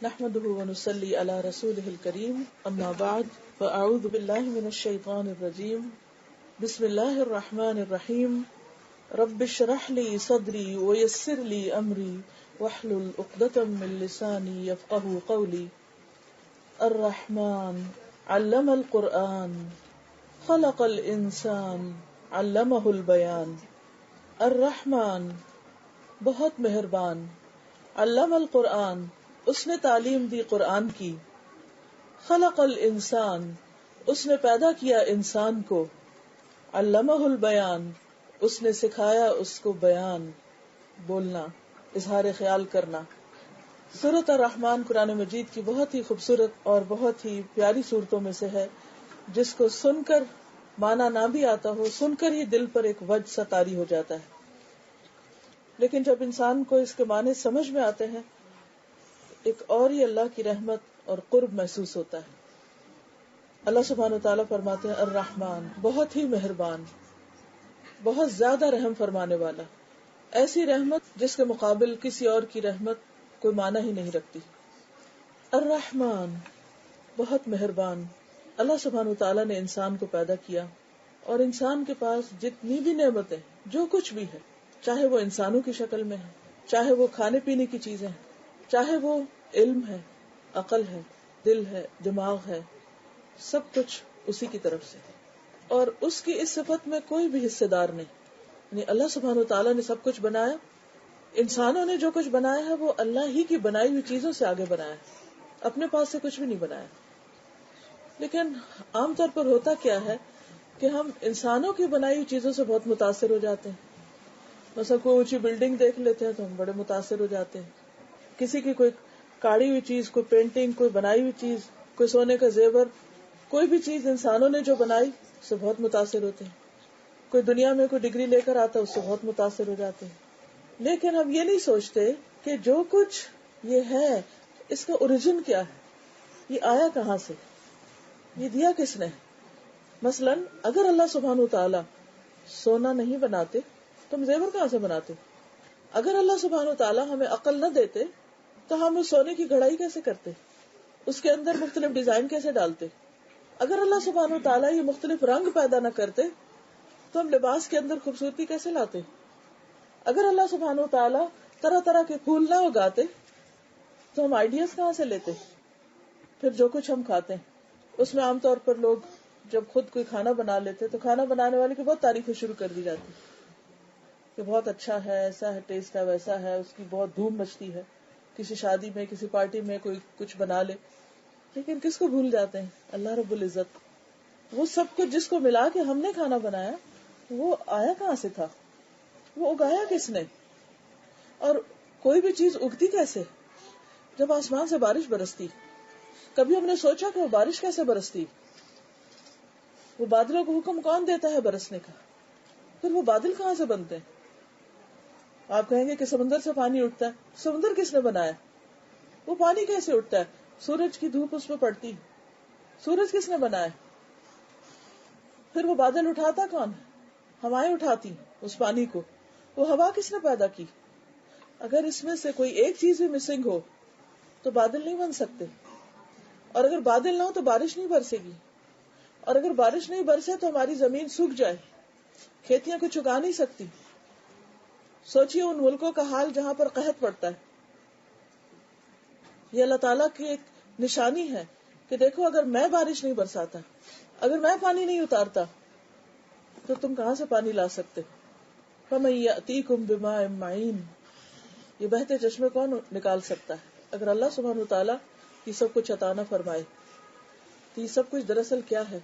نحمده ونصلي على رسوله الكريم اما بعد فاعوذ بالله من الشيطان الرجيم بسم الله الرحمن الرحيم رب اشرح لي صدري ويسر لي امري واحلل عقدة من لساني يفقهوا قولي الرحمن علم القرآن خلق الانسان علمه البيان. الرحمن بہت مہربان، علم القرآن اس نے تعلیم دی قرآن کی، خلق الانسان اس نے پیدا کیا انسان کو، علمہ البیان اس نے سکھایا اس کو بیان، بولنا، اظہار خیال کرنا۔ سورۃ الرحمن قرآن مجید کی بہت ہی خوبصورت اور بہت ہی پیاری صورتوں میں سے ہے، جس کو سن کر معنی نہ بھی آتا ہو، سن کر ہی دل پر ایک وجد سا طاری ہو جاتا ہے، لیکن جب انسان کو اس کے معنی سمجھ میں آتے ہیں ایک اور ہی اللہ کی رحمت اور قرب محسوس ہوتا ہے۔ اللہ سبحانہ وتعالیٰ فرماتے ہیں الرحمن بہت ہی مہربان، بہت زیادہ رحم فرمانے والا، ایسی رحمت جس کے مقابل کسی اور کی رحمت کوئی معنی ہی نہیں رکھتی۔ الرحمن بہت مہربان، اللہ سبحانہ وتعالیٰ نے انسان کو پیدا کیا اور انسان کے پاس جتنی بھی نعمتیں جو کچھ بھی ہے، چاہے وہ انسانوں کی شکل میں ہے، چاہے وہ کھانے پینے کی چیزیں ہیں، چاہے وہ علم ہے، عقل ہے، دل ہے، دماغ ہے، سب کچھ اسی کی طرف سے، اور اس کی اس صفت میں کوئی بھی حصے دار نہیں۔ یعنی اللہ سبحانہ وتعالیٰ نے سب کچھ بنایا، انسانوں نے جو کچھ بنایا ہے وہ اللہ ہی کی بنائی ہوئی چیزوں سے آگے بنایا ہے، اپنے پاس سے کچھ بھی نہیں بنایا۔ لیکن عام طور پر ہوتا کیا ہے کہ ہم انسانوں کی بنائی ہوئی چیزوں سے بہت متاثر ہو جاتے ہیں۔ مثلا کوئی اونچی بلڈنگ دیکھ لیتے ہیں تو ہم بڑے متاثر ہو جاتے ہیں، کسی کی کوئی کاڑی ہوئی چیز، کوئی پینٹنگ، کوئی بنائی ہوئی چیز، کوئی سونے کا زیور، کوئی بھی چیز انسانوں نے جو بنائی اس سے بہت متاثر ہوتے ہیں۔ کوئی دنیا میں کوئی ڈگری لے کر آتا ہے اس سے بہت متاثر ہو جاتے ہیں۔ لیکن ہم یہ نہیں سوچتے کہ جو کچھ یہ ہے اس کا اوریجن کیا ہے، یہ آیا کہاں سے، یہ دیا کس نے۔ مثلاً اگر اللہ سبحانہ وتعالی سونا نہیں بناتے تو ہم زیور کہاں سے بناتے؟ اگر اللہ سبحانہ وتعالی ہمیں عقل نہ دیتے تو ہم اس سونے کی گھڑائی کیسے کرتے، اس کے اندر مختلف ڈیزائن کیسے ڈالتے؟ اگر اللہ سبحانہ وتعالی یہ مختلف رنگ پیدا نہ کرتے تو ہم لباس کے اندر خوبصورتی کیسے لاتے؟ اگر اللہ سبحانہ وتعالی طرح طرح کے پھول نہ اگاتے تو ہم آئیڈیاز کہاں سے لیتے؟ پھر جو کچھ ہم کھاتے ہیں اس میں عام طور پر لوگ جب خود کوئی کھانا بنا لیتے تو کھانا بنانے والے کی بہت تعریفیں شروع کر دی جاتی کہ بہت اچھا ہے، ایسا ہے، ٹیسٹ ہے، ویسا ہے، اس کی بہت دھوم مچتی ہے۔ کسی شادی میں، کسی پارٹی میں کوئی کچھ بنا لے، لیکن کس کو بھول جاتے ہیں؟ اللہ رب العزت۔ وہ سب کچھ جس کو ملا کے ہم نے کھانا بنایا وہ آیا کہاں سے تھا، وہ اگایا کس نے؟ اور کوئی بھی چیز اگتی کیسے؟ جب آسمان سے بارش برستی، کبھی ہم نے سوچا کہ وہ بارش کیسے برستی؟ وہ بادلوں کو حکم کون دیتا ہے برسنے کا؟ پھر وہ بادل کہاں سے بنتے ہیں؟ آپ کہیں گے کہ سمندر سے پانی اٹھتا ہے، سمندر کس نے بنایا؟ وہ پانی کیسے اٹھتا ہے؟ سورج کی دھوپ اس پہ پڑتی، سورج کس نے بنایا؟ پھر وہ بادل اٹھاتا کون ہے؟ ہوائیں اٹھاتی اس پانی کو، وہ ہوا کس نے پیدا کی؟ اگر اس میں سے کوئی ایک چیز بھی مسنگ ہو تو بادل نہیں بن سکتے، اور اگر بادل نہ ہو تو بارش نہیں برسے گی، اور اگر بارش نہیں برسے تو ہماری زمین سوکھ جائے، کھیتیاں کچھ اگا نہیں سکتی۔ سوچئے ان ملکوں کا حال جہاں پر قحط پڑتا ہے۔ یہ اللہ تعالیٰ کی ایک نشانی ہے کہ دیکھو اگر میں بارش نہیں برساتا، اگر میں پانی نہیں اتارتا تو تم کہاں سے پانی لا سکتے؟ فَمَن يَأْتِيكُم بِمَاءٍ مَّعِينٍ، یہ بہتے چشمے کون نکال سکتا ہے اگر اللہ سبحانہ وتعالیٰ یہ سب کچھ عطا نہ فرمائے؟ تو یہ سب کچھ دراصل کیا ہے؟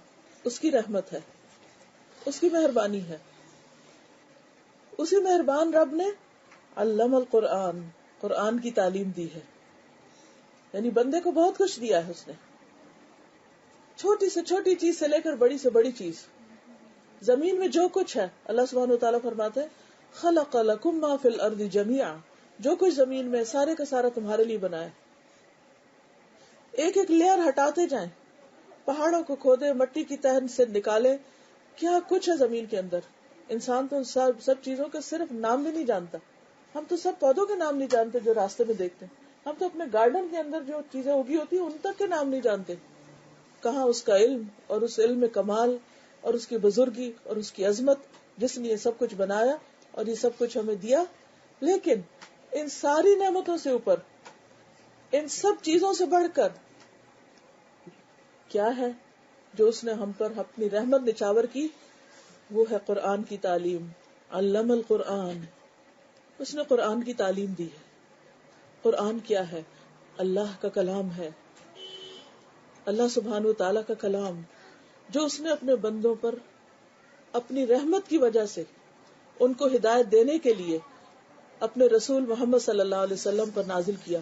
اس کی رحمت ہے، اس کی مہربانی ہے۔ اسی مہربان رب نے علم القرآن، قرآن کی تعلیم دی ہے، یعنی بندے کو بہت کچھ دیا ہے اس نے، چھوٹی سے چھوٹی چیز سے لے کر بڑی سے بڑی چیز۔ زمین میں جو کچھ ہے اللہ سبحانہ وتعالیٰ فرماتے ہیں خلق لکم ما فی الارض جمیعا، جو کچھ زمین میں سارے کا سارا تمہارے لیے بنایا۔ ایک ایک لیئر ہٹاتے جائیں، پہاڑوں کو کھودے، مٹی کی تہن سے نکالے، کیا کچھ ہے زمین کے اندر۔ انسان تو سب چیزوں کا صرف نام بھی نہیں جانتا، ہم تو سب پودوں کے نام نہیں جانتے جو راستے میں دیکھتے ہیں، ہم تو اپنے گارڈن کے اندر جو چیزیں اگی ہوتی ہیں ان تک کے نام نہیں جانتے. کہاں اس کا علم اور اس علم میں کمال اور اس کی بزرگی اور اس کی عظمت جس نے یہ سب کچھ بنایا اور یہ سب کچھ ہمیں دیا. لیکن ان ساری نعمتوں سے اوپر، ان سب چیزوں سے بڑھ کر کیا ہے جو اس نے ہم پر اپنی رحمت نچاور کی؟ وہ ہے قرآن کی تعلیم. علم القرآن، اس نے قرآن کی تعلیم دی ہے. قرآن کیا ہے؟ اللہ کا کلام ہے، اللہ سبحانہ و تعالیٰ کا کلام، جو اس نے اپنے بندوں پر اپنی رحمت کی وجہ سے ان کو ہدایت دینے کے لیے اپنے رسول محمد صلی اللہ علیہ وسلم پر نازل کیا.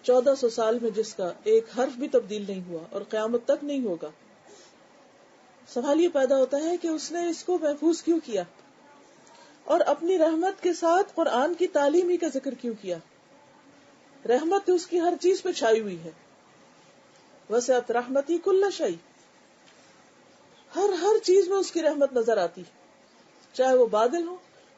1400 سال میں جس کا ایک حرف بھی تبدیل نہیں ہوا اور قیامت تک نہیں ہوگا. سوال یہ پیدا ہوتا ہے کہ اس نے اس کو محفوظ کیوں کیا اور اپنی رحمت کے ساتھ قرآن کی تعلیم ہی کا ذکر کیوں کیا؟ رحمت اس کی ہر چیز پہ چھائی ہوئی ہے. وسعت رحمتی کل شیء، ہر چیز میں اس کی رحمت نظر آتی، چاہے وہ بادل ہو،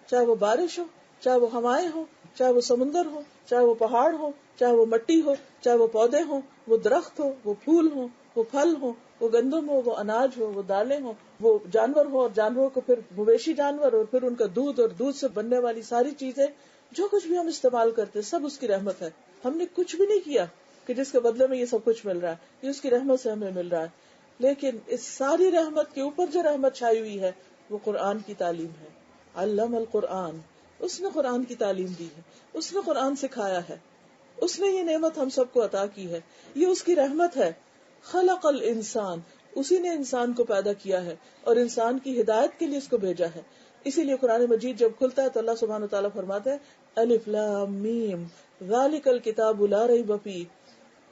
چاہے وہ بارش ہو، چاہے وہ ہوائیں ہو، چاہے وہ سمندر ہو، چاہے وہ پہاڑ ہو، چاہے وہ مٹی ہو، چاہے وہ پودے ہوں، وہ درخت ہو، وہ پھول ہوں، وہ پھل ہوں، وہ گندم ہو، وہ اناج ہو، وہ دالیں ہوں، وہ جانور ہو اور جانوروں کو پھر مویشی جانور اور پھر ان کا دودھ اور دودھ سے بننے والی ساری چیزیں، جو کچھ بھی ہم استعمال کرتے سب اس کی رحمت ہے. ہم نے کچھ بھی نہیں کیا کہ جس کے بدلے میں یہ سب کچھ مل رہا ہے، یہ اس کی رحمت سے ہمیں مل رہا ہے. لیکن اس ساری رحمت کے اوپر جو رحمت چھائی ہوئی ہے وہ قرآن کی تعلیم ہے. علم القرآن، اس نے قرآن کی تعلیم دی ہے، اس نے قرآن سکھایا ہے، اس نے یہ نعمت ہم سب کو عطا کی ہے، یہ اس کی رحمت ہے. خلق الانسان، اسی نے انسان کو پیدا کیا ہے اور انسان کی ہدایت کے لیے اس کو بھیجا ہے. اسی لیے قرآن مجید جب کھلتا ہے تو اللہ سبحانہ وتعالیٰ فرماتے ہیں الف لام میم ذالک الکتاب لا ریب فیہ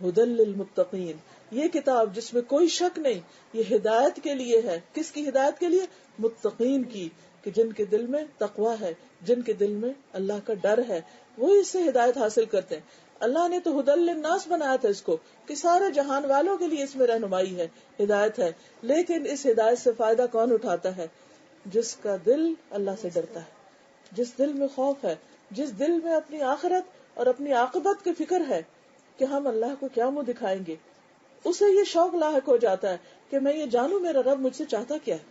ھدی للمتقین، یہ کتاب جس میں کوئی شک نہیں، یہ ہدایت کے لیے ہے. کس کی ہدایت کے لیے؟ متقین کی، کہ جن کے دل میں تقویٰ ہے، جن کے دل میں اللہ کا ڈر ہے، وہی اس سے ہدایت حاصل کرتے ہیں. اللہ نے تو ھدی للناس بنایا تھا اس کو کہ سارے جہان والوں کے لیے اس میں رہنمائی ہے، ہدایت ہے. لیکن اس ہدایت سے فائدہ کون اٹھاتا ہے؟ جس کا دل اللہ سے ڈرتا ہے، جس دل میں خوف ہے، جس دل میں اپنی آخرت اور اپنی عاقبت کی فکر ہے کہ ہم اللہ کو کیا منہ دکھائیں گے. اسے یہ شوق لاحق ہو جاتا ہے کہ میں یہ جانوں میرا رب مجھ سے چاہتا کیا ہے،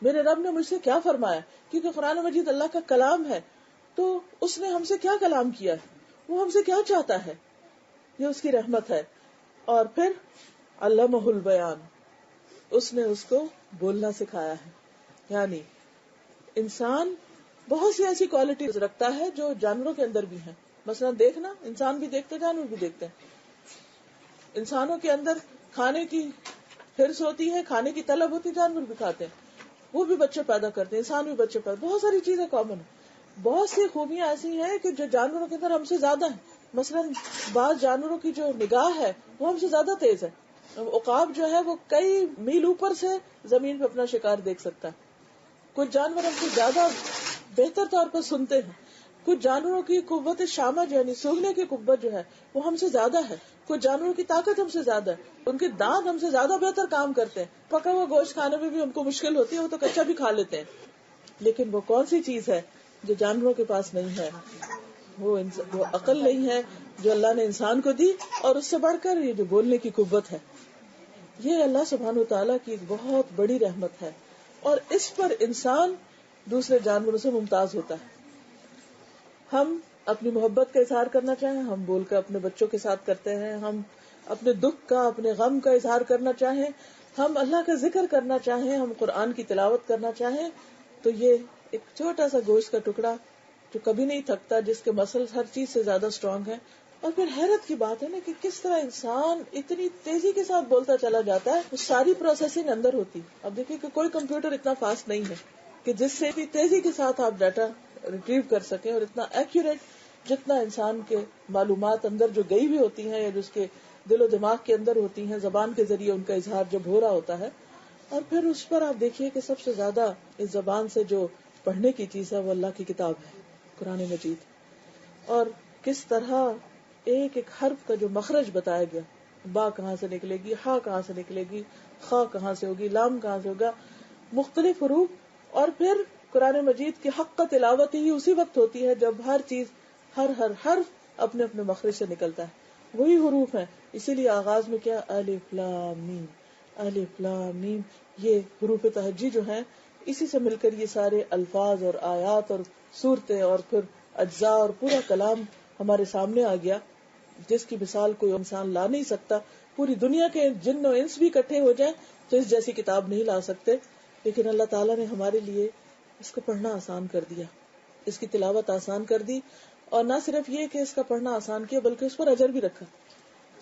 میرے رب نے مجھ سے کیا فرمایا. کیونکہ قرآن مجید اللہ کا کلام ہے تو اس نے ہم سے کیا کلام کیا ہے، وہ ہم سے کیا چاہتا ہے، یہ اس کی رحمت ہے. اور پھر علمہ البیان، اس نے اس کو بولنا سکھایا ہے. یعنی انسان بہت سی ایسی کوالٹیز رکھتا ہے جو جانوروں کے اندر بھی ہیں. مثلا دیکھنا، انسان بھی دیکھتے جانور بھی دیکھتے ہیں. انسانوں کے اندر کھانے کی حرص ہوتی ہے، کھانے کی طلب ہوتی، جانور بھی کھاتے ہیں، وہ بھی بچے پیدا کرتے ہیں، انسان بھی بچے پیدا، بہت ساری چیزیں کامن ہیں. بہت سی خوبیاں ایسی ہیں کہ جو جانوروں کے اندر ہم سے زیادہ ہیں. مثلا بعض جانوروں کی جو نگاہ ہے وہ ہم سے زیادہ تیز ہے. عقاب جو ہے وہ کئی میل اوپر سے زمین پہ اپنا شکار دیکھ سکتا ہے. کچھ جانور ہم سے زیادہ بہتر طور پر سنتے ہیں. کچھ جانوروں کی قوت شامج یعنی سونگنے کی قوت جو ہے وہ ہم سے زیادہ ہے. کچھ جانوروں کی طاقت ہم سے زیادہ ہے، ان کے دانت ہم سے زیادہ بہتر کام کرتے ہیں. پکا ہوا گوشت کھانے میں بھی ان کو مشکل ہوتی ہے، وہ تو کچا بھی کھا لیتے ہیں. لیکن وہ کون سی چیز ہے جو جانوروں کے پاس نہیں ہے؟ وہ عقل نہیں ہے جو اللہ نے انسان کو دی، اور اس سے بڑھ کر یہ جو بولنے کی قوت ہے، یہ اللہ سبحانہ وتعالیٰ کی ایک بہت بڑی رحمت ہے. اور اس پر انسان دوسرے جانوروں سے ممتاز ہوتا ہے. ہم اپنی محبت کا اظہار کرنا چاہیں، ہم بول کر اپنے بچوں کے ساتھ کرتے ہیں. ہم اپنے دکھ کا، اپنے غم کا اظہار کرنا چاہیں، ہم اللہ کا ذکر کرنا چاہیں، ہم قرآن کی تلاوت کرنا چاہیں، تو یہ ایک چھوٹا سا گوشت کا ٹکڑا جو کبھی نہیں تھکتا، جس کے مسلز ہر چیز سے زیادہ اسٹرانگ ہے. اور پھر حیرت کی بات ہے نا کہ کس طرح انسان اتنی تیزی کے ساتھ بولتا چلا جاتا ہے. وہ ساری پروسیسنگ اندر ہوتی. اب دیکھیے کہ کوئی کمپیوٹر اتنا فاسٹ نہیں ہے کہ جس سے اتنی تیزی کے ساتھ آپ ڈاٹا ریٹریو کر سکیں، اور اتنا ایکوریٹ جتنا انسان کے معلومات اندر جو گئی ہوئی ہوتی ہیں یا جس کے دل و دماغ کے اندر ہوتی ہیں، زبان کے ذریعے ان کا اظہار جب ہو رہا ہوتا ہے. اور پھر اس پر آپ دیکھیے کہ سب سے زیادہ اس زبان سے جو پڑھنے کی چیز ہے وہ اللہ کی کتاب ہے، قرآن مجید. اور کس طرح ایک ایک حرف کا جو مخرج بتایا گیا، با کہاں سے نکلے گی، ہا کہاں سے نکلے گی، خا کہاں سے ہوگی، لام کہاں سے ہوگا، مختلف حروف. اور پھر قرآن مجید کی حق کا تلاوت ہی اسی وقت ہوتی ہے جب ہر چیز، ہر حرف اپنے اپنے مخرج سے نکلتا ہے. وہی حروف ہیں. اسی لیے آغاز میں کیا الف لام میم، الف لام میم، یہ حروف تہجی جو ہیں اسی سے مل کر یہ سارے الفاظ اور آیات اور صورتیں اور پھر اجزاء اور پورا کلام ہمارے سامنے آ گیا، جس کی مثال کوئی انسان لا نہیں سکتا. پوری دنیا کے جن و انس بھی اکٹھے ہو جائیں تو اس جیسی کتاب نہیں لا سکتے. لیکن اللہ تعالیٰ نے ہمارے لیے اس کو پڑھنا آسان کر دیا، اس کی تلاوت آسان کر دی. اور نہ صرف یہ کہ اس کا پڑھنا آسان کیا بلکہ اس پر اجر بھی رکھا.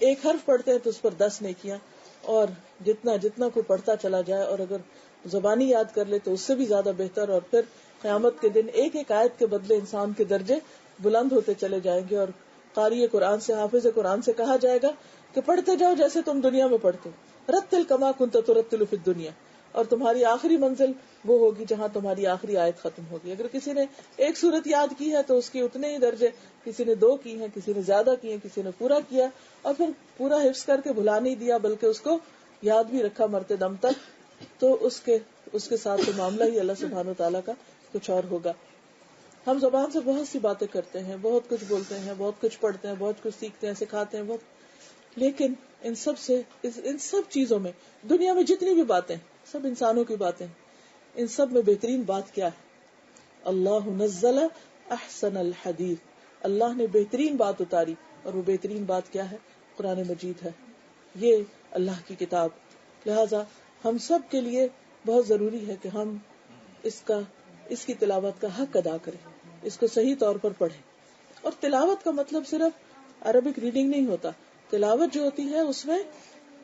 ایک حرف پڑھتے ہیں تو اس پر 10 نیکیاں، اور جتنا جتنا کوئی پڑھتا چلا جائے اور اگر زبانی یاد کر لے تو اس سے بھی زیادہ بہتر. اور پھر قیامت کے دن ایک ایک آیت کے بدلے انسان کے درجے بلند ہوتے چلے جائیں گے. اور قاری قرآن سے، حافظ قرآن سے کہا جائے گا کہ پڑھتے جاؤ جیسے تم دنیا میں پڑھتے، رتل کما کنت ترتل فی الدنیا، اور تمہاری آخری منزل وہ ہوگی جہاں تمہاری آخری آیت ختم ہوگی. اگر کسی نے ایک سورت یاد کی ہے تو اس کے اتنے ہی درجے، کسی نے 2 کی ہیں، کسی نے زیادہ کی ہیں، کسی نے پورا کیا اور پھر پورا حفظ کر کے بھلا نہیں دیا بلکہ اس کو یاد بھی رکھا مرتے دم تک، تو اس کے ساتھ تو معاملہ ہی اللہ سبحانہ وتعالیٰ کا کچھ اور ہوگا. ہم زبان سے بہت سی باتیں کرتے ہیں، بہت کچھ بولتے ہیں، بہت کچھ پڑھتے ہیں، بہت کچھ سیکھتے ہیں، سکھاتے ہیں لیکن ان سب چیزوں میں، دنیا میں جتنی بھی باتیں، سب انسانوں کی باتیں، ان سب میں بہترین بات کیا ہے؟ اللہ نزل احسن الحدیث، اللہ نے بہترین بات اتاری، اور وہ بہترین بات کیا ہے؟ قرآن مجید ہے، یہ اللہ کی کتاب. لہذا ہم سب کے لیے بہت ضروری ہے کہ ہم اس کی تلاوت کا حق ادا کریں، اس کو صحیح طور پر پڑھیں. اور تلاوت کا مطلب صرف عربک ریڈنگ نہیں ہوتا. تلاوت جو ہوتی ہے اس میں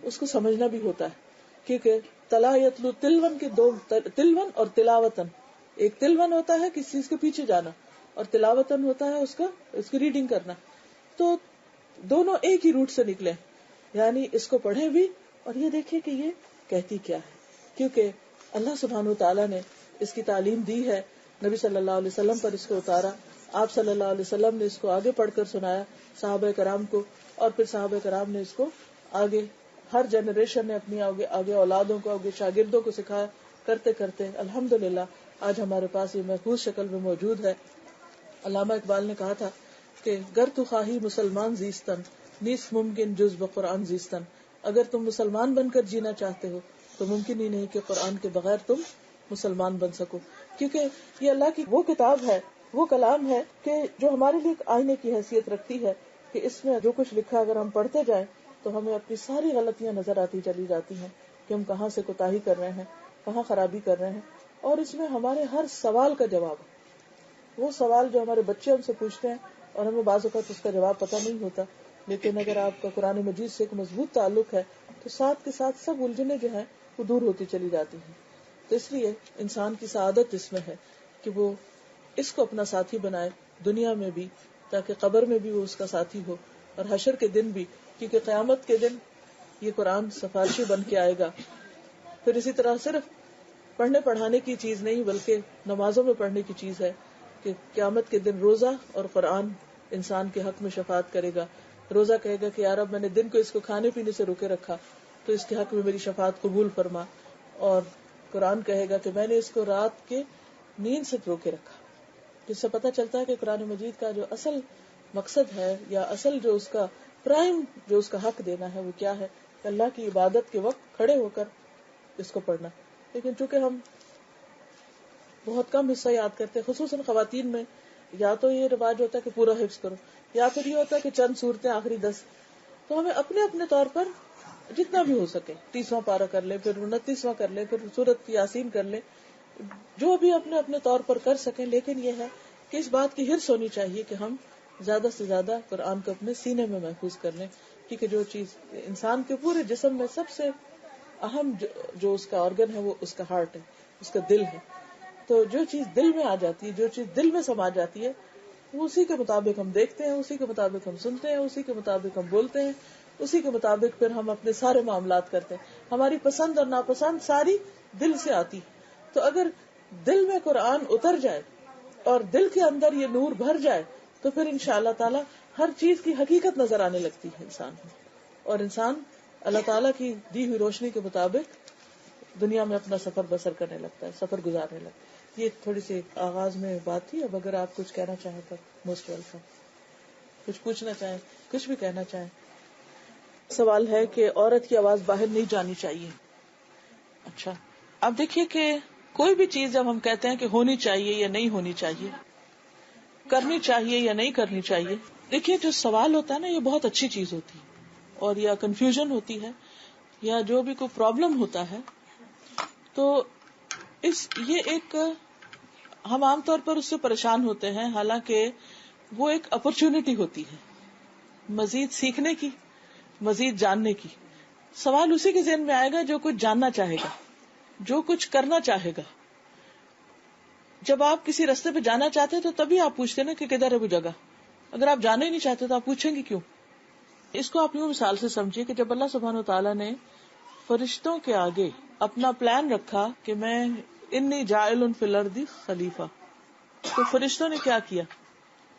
اس کو سمجھنا بھی ہوتا ہے، کیونکہ تلا یتلو تلون کے 2 تلون اور تلاوتن. ایک تلون ہوتا ہے کسی چیز کے پیچھے جانا، اور تلاوتن ہوتا ہے اس کی ریڈنگ کرنا. تو دونوں ایک ہی روٹ سے نکلے، یعنی اس کو پڑھیں بھی اور یہ دیکھیں کہ یہ کہتی کیا ہے. کیونکہ اللہ سبحانہ وتعالیٰ نے اس کی تعلیم دی ہے، نبی صلی اللہ علیہ وسلم پر اس کو اتارا، آپ صلی اللہ علیہ وسلم نے اس کو آگے پڑھ کر سنایا صحابہ کرام کو، اور پھر صحابہ کرام نے اس کو آگے ہر جنریشن نے اپنی آگے اولادوں کو، آگے شاگردوں کو سکھایا. کرتے کرتے الحمدللہ آج ہمارے پاس یہ محفوظ شکل میں موجود ہے. علامہ اقبال نے کہا تھا کہ گر تو خواہی مسلمان زیستن، نیست ممکن جز بقرآن زیستن. اگر تم مسلمان بن کر جینا چاہتے ہو تو ممکن ہی نہیں کہ قرآن کے بغیر تم مسلمان بن سکو. کیونکہ یہ اللہ کی وہ کتاب ہے، وہ کلام ہے کہ جو ہمارے لیے ایک آئینے کی حیثیت رکھتی ہے، کہ اس میں جو کچھ لکھا اگر ہم پڑھتے جائیں تو ہمیں اپنی ساری غلطیاں نظر آتی چلی جاتی ہیں کہ ہم کہاں سے کوتاہی کر رہے ہیں، کہاں خرابی کر رہے ہیں. اور اس میں ہمارے ہر سوال کا جواب ہے. وہ سوال جو ہمارے بچے ہم سے پوچھتے ہیں اور ہمیں بعض اوقات اس کا جواب پتہ نہیں ہوتا، لیکن اگر آپ کا قرآن مجید سے ایک مضبوط تعلق ہے تو ساتھ کے ساتھ سب الجھنیں جو ہیں وہ دور ہوتی چلی جاتی ہیں. تو اس لیے انسان کی سعادت اس میں ہے کہ وہ اس کو اپنا ساتھی بنائے دنیا میں بھی، تاکہ قبر میں بھی وہ اس کا ساتھی ہو اور حشر کے دن بھی، کیونکہ قیامت کے دن یہ قرآن سفارشی بن کے آئے گا. پھر اسی طرح صرف پڑھنے پڑھانے کی چیز نہیں بلکہ نمازوں میں پڑھنے کی چیز ہے کہ قیامت کے دن روزہ اور قرآن انسان کے حق میں شفاعت کرے گا. روزہ کہے گا کہ یا رب میں نے دن کو اس کو کھانے پینے سے روکے رکھا تو اس کے حق میں میری شفاعت قبول فرما. اور قرآن کہے گا کہ میں نے اس کو رات کے نیند سے روکے رکھا. جس سے پتہ چلتا ہے کہ قرآن مجید کا جو اصل مقصد ہے یا اصل جو اس کا پرائم جو اس کا حق دینا ہے وہ کیا ہے، کہ اللہ کی عبادت کے وقت کھڑے ہو کر اس کو پڑھنا. لیکن چونکہ ہم بہت کم حصہ یاد کرتے، خصوصاً خواتین میں یا تو یہ رواج ہوتا ہے کہ پورا حفظ کرو، یا پھر یہ ہوتا ہے کہ چند صورتیں آخری 10. تو ہمیں اپنے اپنے طور پر جتنا بھی ہو سکے 30واں پارہ کر لیں، پھر 29واں کر لیں، پھر سورت یاسین کر لیں، جو بھی اپنے اپنے طور پر کر سکیں. لیکن یہ ہے کہ اس بات کی حرص ہونی چاہیے کہ ہم زیادہ سے زیادہ قرآن کو اپنے سینے میں محفوظ کر لیں. کیونکہ جو چیز انسان کے پورے جسم میں سب سے اہم جو اس کا آرگن ہے وہ اس کا ہارٹ ہے، اس کا دل ہے. تو جو چیز دل میں آ جاتی ہے، جو چیز دل میں سما جاتی ہے، وہ اسی کے مطابق ہم دیکھتے ہیں، اسی کے مطابق ہم سنتے ہیں، اسی کے مطابق ہم بولتے ہیں، اسی کے مطابق پھر ہم اپنے سارے معاملات کرتے ہیں. ہماری پسند اور ناپسند ساری دل سے آتی. تو اگر دل میں قرآن اتر جائے اور دل کے اندر یہ نور بھر جائے تو پھر انشاءاللہ تعالی ہر چیز کی حقیقت نظر آنے لگتی ہے انسان کو، اور انسان اللہ تعالیٰ کی دی ہوئی روشنی کے مطابق دنیا میں اپنا سفر بسر کرنے لگتا ہے، سفر گزارنے لگتا ہے. یہ تھوڑی سی آغاز میں بات تھی. اب اگر آپ کچھ کہنا چاہیں تو موسٹ ویلکم. کچھ پوچھنا چاہیں، کچھ بھی کہنا چاہیں. سوال ہے کہ عورت کی آواز باہر نہیں جانی چاہیے. اچھا، اب دیکھیے کہ کوئی بھی چیز جب ہم کہتے ہیں کہ ہونی چاہیے یا نہیں ہونی چاہیے، کرنی چاہیے یا نہیں کرنی چاہیے، دیکھیے جو سوال ہوتا ہے نا، یہ بہت اچھی چیز ہوتی ہے. اور یا کنفیوژن ہوتی ہے یا جو بھی کوئی پرابلم ہوتا ہے، تو یہ ایک ہم عام طور پر اس سے پریشان ہوتے ہیں، حالانکہ وہ ایک اپرچونٹی ہوتی ہے مزید سیکھنے کی، مزید جاننے کی. سوال اسی کے ذہن میں آئے گا جو کچھ جاننا چاہے گا، جو کچھ کرنا چاہے گا. جب آپ کسی راستے پہ جانا چاہتے ہیں تو تبھی آپ پوچھتے ہیں نا کہ کدھر ہے وہ جگہ. اگر آپ جانا ہی نہیں چاہتے تو آپ پوچھیں گے کیوں؟ اس کو آپ یوں مثال سے سمجھیے کہ جب اللہ سبحانہ وتعالیٰ نے فرشتوں کے آگے اپنا پلان رکھا کہ میں انی جاعل فی الارض خلیفہ، تو فرشتوں نے کیا کیا،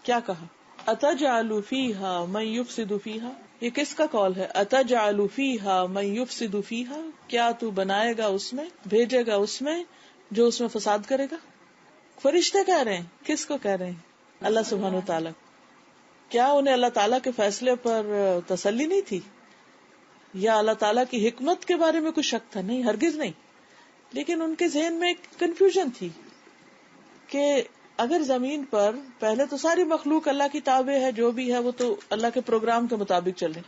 کیا کہا؟ اتجعل فیہا من یفسد فیہا. یہ کس کا قول ہے؟ اتجعل فیہا من یفسد فیہا، کیا تو بنائے گا اس میں، بھیجے گا اس میں جو اس میں فساد کرے گا؟ فرشتے کہہ رہے ہیں. کس کو کہہ رہے ہیں؟ اللہ سبحانہ وتعالیٰ. کیا انہیں اللہ تعالیٰ کے فیصلے پر تسلی نہیں تھی یا اللہ تعالیٰ کی حکمت کے بارے میں کچھ شک تھا؟ نہیں، ہرگز نہیں. لیکن ان کے ذہن میں ایک کنفیوژن تھی کہ اگر زمین پر پہلے تو ساری مخلوق اللہ کی تابع ہے، جو بھی ہے وہ تو اللہ کے پروگرام کے مطابق چلے،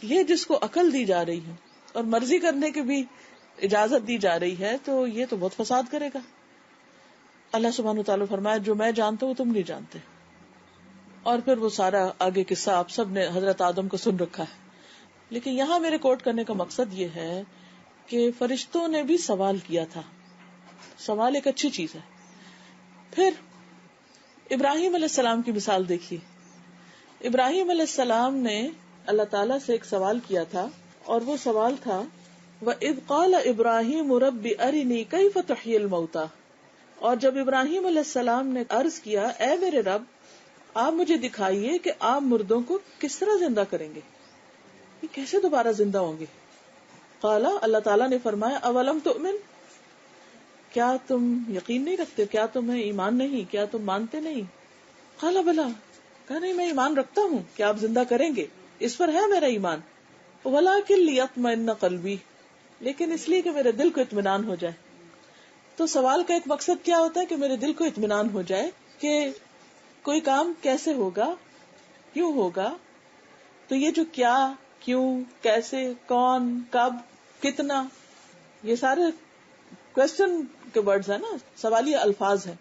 یہ جس کو عقل دی جا رہی ہے اور مرضی کرنے کی بھی اجازت دی جا رہی ہے، تو یہ تو بہت فساد کرے گا. اللہ سبحانہ وتعالیٰ فرمایا جو میں جانتا ہوں تم نہیں جانتے. اور پھر وہ سارا آگے قصہ آپ سب نے حضرت آدم کو سن رکھا ہے. لیکن یہاں میرے کوٹ کرنے کا مقصد یہ ہے کہ فرشتوں نے بھی سوال کیا تھا. سوال ایک اچھی چیز ہے. پھر ابراہیم علیہ السلام کی مثال دیکھیے. ابراہیم علیہ السلام نے اللہ تعالیٰ سے ایک سوال کیا تھا، اور وہ سوال تھا وَإِذْ قَالَ إِبْرَاهِيمُ رَبِّ أَرِنِي كَيْفَ تُحْيِي الْمَوْتَى. اور جب ابراہیم علیہ السلام نے عرض کیا اے میرے رب، آپ مجھے دکھائیے کہ آپ مردوں کو کس طرح زندہ کریں گے، یہ کیسے دوبارہ زندہ ہوں گے. قال، اللہ تعالیٰ نے فرمایا اولم تؤمن، کیا تم یقین نہیں رکھتے، کیا تمہیں ایمان نہیں، کیا تم مانتے نہیں؟ قال بلا، کہا نہیں میں ایمان رکھتا ہوں کہ آپ زندہ کریں گے، اس پر ہے میرا ایمان. ولکن لیطمئن قلبی، لیکن اس لیے کہ میرے دل کو اطمینان ہو جائے. تو سوال کا ایک مقصد کیا ہوتا ہے کہ میرے دل کو اطمینان ہو جائے کہ کوئی کام کیسے ہوگا، کیوں ہوگا. تو یہ جو کیا، کیوں، کیسے، کون، کب، کتنا، یہ سارے کوشچن کے ورڈز ہیں نا، سوالیہ الفاظ ہیں.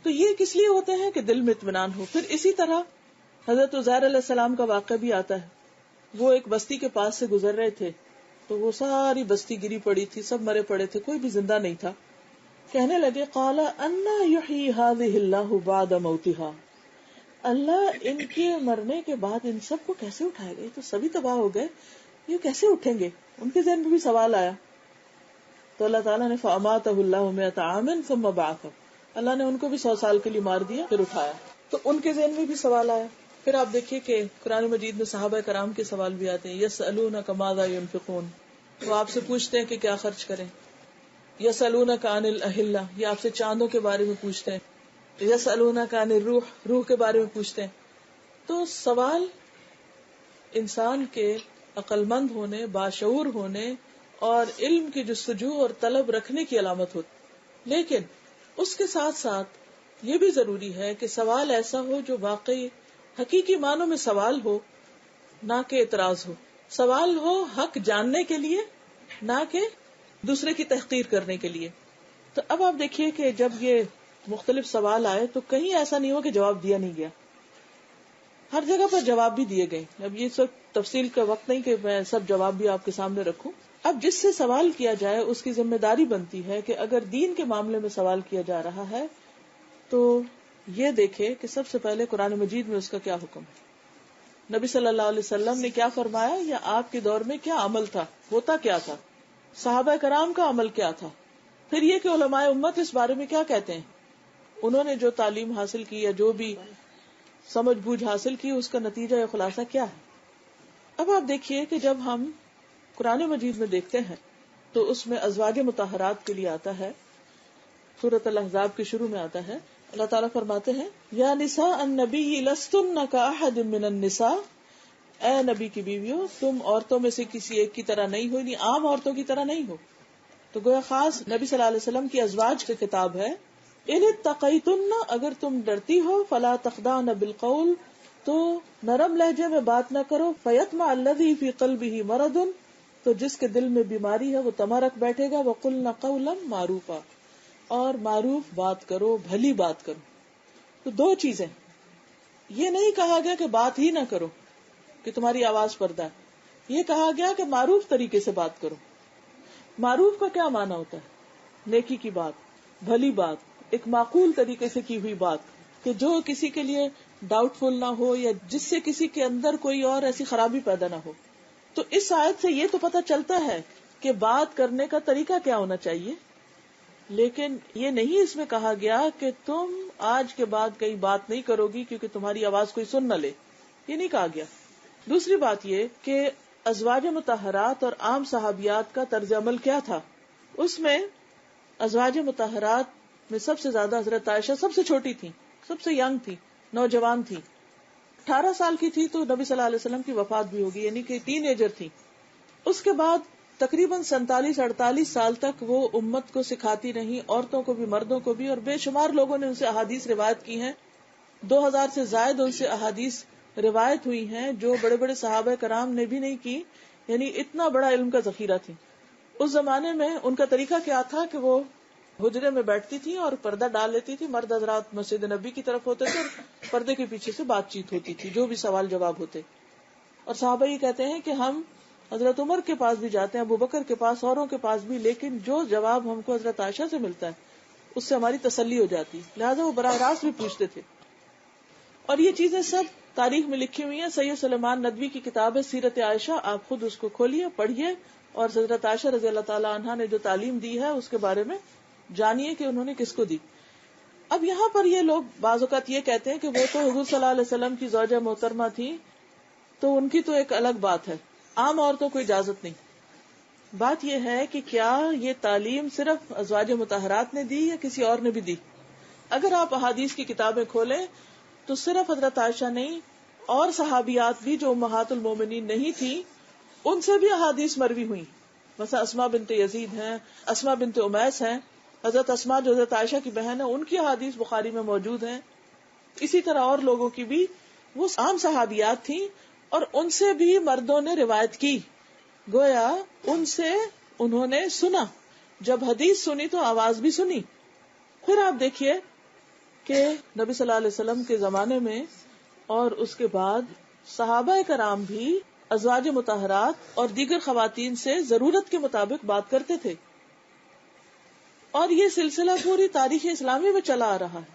تو یہ کس لیے ہوتے ہیں کہ دل میں اطمینان ہو. پھر اسی طرح حضرت عزیر علیہ السلام کا واقعہ بھی آتا ہے. وہ ایک بستی کے پاس سے گزر رہے تھے تو وہ ساری بستی گری پڑی تھی، سب مرے پڑے تھے، کوئی بھی زندہ نہیں تھا. کہنے لگے قال انا یحیی هذه اللہ بعد موتها، اللہ ان کے مرنے کے بعد ان سب کو کیسے اٹھائے گا، یہ تو سبھی تباہ ہو گئے، یہ کیسے اٹھیں گے. ان کے ذہن میں بھی سوال آیا. تو اللہ تعالیٰ نے فاماتہ اللہ 100 عام ثم بعثہ، اللہ نے ان کو بھی 100 سال کے لیے مار دیا پھر اٹھایا. تو ان کے ذہن میں بھی سوال آیا. پھر آپ دیکھیے کہ قرآن مجید میں صحابہ کرام کے سوال بھی آتے ہیں. یسألونک ماذا ينفقون، وہ آپ سے پوچھتے ہیں کہ کیا خرچ کریں. یسألونک عن الاہلہ، یہ آپ سے چاندوں کے بارے میں پوچھتے ہیں. یسألونک عن الروح، روح کے بارے میں پوچھتے ہیں. تو سوال انسان کے عقل مند ہونے، باشعور ہونے اور علم کی جستجو اور طلب رکھنے کی علامت ہوتی. لیکن اس کے ساتھ ساتھ یہ بھی ضروری ہے کہ سوال ایسا ہو جو واقعی حقیقی معنوں میں سوال ہو، نہ کہ اعتراض ہو. سوال ہو حق جاننے کے لیے، نہ کہ دوسرے کی تحقیر کرنے کے لیے. تو اب آپ دیکھیے کہ جب یہ مختلف سوال آئے تو کہیں ایسا نہیں ہو کہ جواب دیا نہیں گیا، ہر جگہ پر جواب بھی دیے گئے. اب یہ سب تفصیل کا وقت نہیں کہ میں سب جواب بھی آپ کے سامنے رکھوں. اب جس سے سوال کیا جائے اس کی ذمہ داری بنتی ہے کہ اگر دین کے معاملے میں سوال کیا جا رہا ہے تو یہ دیکھے کہ سب سے پہلے قرآن مجید میں اس کا کیا حکم ہے، نبی صلی اللہ علیہ وسلم نے کیا فرمایا، یا آپ کے دور میں کیا عمل تھا، ہوتا کیا تھا، صحابہ کرام کا عمل کیا تھا. پھر یہ کہ علماء امت اس بارے میں کیا کہتے ہیں، انہوں نے جو تعلیم حاصل کی یا جو بھی سمجھ بوجھ حاصل کی اس کا نتیجہ یا خلاصہ کیا ہے. اب آپ دیکھیے کہ جب ہم قرآن مجید میں دیکھتے ہیں تو اس میں ازواج مطہرات کے لیے آتا ہے، سورۃ الاحزاب کے شروع میں آتا ہے اللہ تعالیٰ فرماتے ہیں یا نساء النبی لستن کاحد من النساء، اے نبی کی بیویوں تم عورتوں میں سے کسی ایک کی طرح نہیں ہو، یعنی عام عورتوں کی طرح نہیں ہو. تو گویا خاص نبی صلی اللہ علیہ وسلم کی ازواج کی کتاب ہے. ان اتقیتن، اگر تم ڈرتی ہو، فلا تخضعن بالقول، تو نرم لہجے میں بات نہ کرو، فیطمع الذی فی قلبہ مرض، تو جس کے دل میں بیماری ہے وہ طمع رکھ بیٹھے گا. وقلن قولا معروفا، اور معروف بات کرو، بھلی بات کرو. تو دو چیزیں، یہ نہیں کہا گیا کہ بات ہی نہ کرو کہ تمہاری آواز پردہ ہے، یہ کہا گیا کہ معروف طریقے سے بات کرو. معروف کا کیا معنی ہوتا ہے؟ نیکی کی بات، بھلی بات، ایک معقول طریقے سے کی ہوئی بات کہ جو کسی کے لیے ڈاؤٹ فل نہ ہو یا جس سے کسی کے اندر کوئی اور ایسی خرابی پیدا نہ ہو. تو اس آیت سے یہ تو پتہ چلتا ہے کہ بات کرنے کا طریقہ کیا ہونا چاہیے، لیکن یہ نہیں اس میں کہا گیا کہ تم آج کے بعد کئی بات نہیں کرو گی کیونکہ تمہاری آواز کوئی سن نہ لے، یہ نہیں کہا گیا. دوسری بات یہ کہ ازواج مطہرات اور عام صحابیات کا طرز عمل کیا تھا. اس میں ازواج مطہرات میں سب سے زیادہ حضرت عائشہ سب سے چھوٹی تھی، سب سے ینگ تھی، نوجوان تھی. 18 سال کی تھی تو نبی صلی اللہ علیہ وسلم کی وفات بھی ہوگی، یعنی کہ ٹین ایجر تھی. اس کے بعد تقریباً 47-48 سال تک وہ امت کو سکھاتی رہی، عورتوں کو بھی مردوں کو بھی، اور بے شمار لوگوں نے ان سے احادیث روایت کی ہیں. 2000 سے زائد ان سے احادیث روایت ہوئی ہیں جو بڑے بڑے صحابہ کرام نے بھی نہیں کی، یعنی اتنا بڑا علم کا ذخیرہ تھی. اس زمانے میں ان کا طریقہ کیا تھا کہ وہ حجرے میں بیٹھتی تھی اور پردہ ڈال لیتی تھی، مرد حضرات مسجد نبی کی طرف ہوتے تھے اور پردے کے پیچھے سے بات چیت ہوتی تھی، جو بھی سوال جواب ہوتے. اور صحابہ یہ کہتے ہیں کہ ہم حضرت عمر کے پاس بھی جاتے ہیں، ابو بکر کے پاس، اوروں کے پاس بھی، لیکن جو جواب ہم کو حضرت عائشہ سے ملتا ہے اس سے ہماری تسلی ہو جاتی، لہٰذا وہ براہ راست بھی پوچھتے تھے. اور یہ چیزیں سب تاریخ میں لکھی ہوئی ہیں. سید سلیمان ندوی کی کتاب ہے سیرت عائشہ، آپ خود اس کو کھولیے، پڑھیے، اور حضرت عائشہ رضی اللہ تعالی عنہا نے جو تعلیم دی ہے اس کے بارے میں جانیے کہ انہوں نے کس کو دی. اب یہاں پر یہ لوگ بعض اوقات یہ کہتے ہیں کہ وہ تو حضور صلی اللہ علیہ وسلم کی زوجہ محترمہ تھی تو ان کی تو ایک الگ بات ہے، عام عورتوں کو اجازت نہیں. بات یہ ہے کہ کیا یہ تعلیم صرف ازواج مطہرات نے دی یا کسی اور نے بھی دی؟ اگر آپ احادیث کی کتابیں کھولیں تو صرف حضرت عائشہ نہیں، اور صحابیات بھی جو امہات المومنین نہیں تھی ان سے بھی احادیث مروی ہوئی. مثلا اسماء بنت یزید ہیں، اسماء بنت امیس ہیں، حضرت اسماء جو حضرت عائشہ کی بہن ہے ان کی احادیث بخاری میں موجود ہیں. اسی طرح اور لوگوں کی بھی، وہ عام صحابیات تھیں اور ان سے بھی مردوں نے روایت کی، گویا ان سے انہوں نے سنا، جب حدیث سنی تو آواز بھی سنی. پھر آپ دیکھیے کہ نبی صلی اللہ علیہ وسلم کے زمانے میں اور اس کے بعد صحابہ کرام بھی ازواج مطہرات اور دیگر خواتین سے ضرورت کے مطابق بات کرتے تھے. اور یہ سلسلہ پوری تاریخ اسلامی میں چلا آ رہا ہے.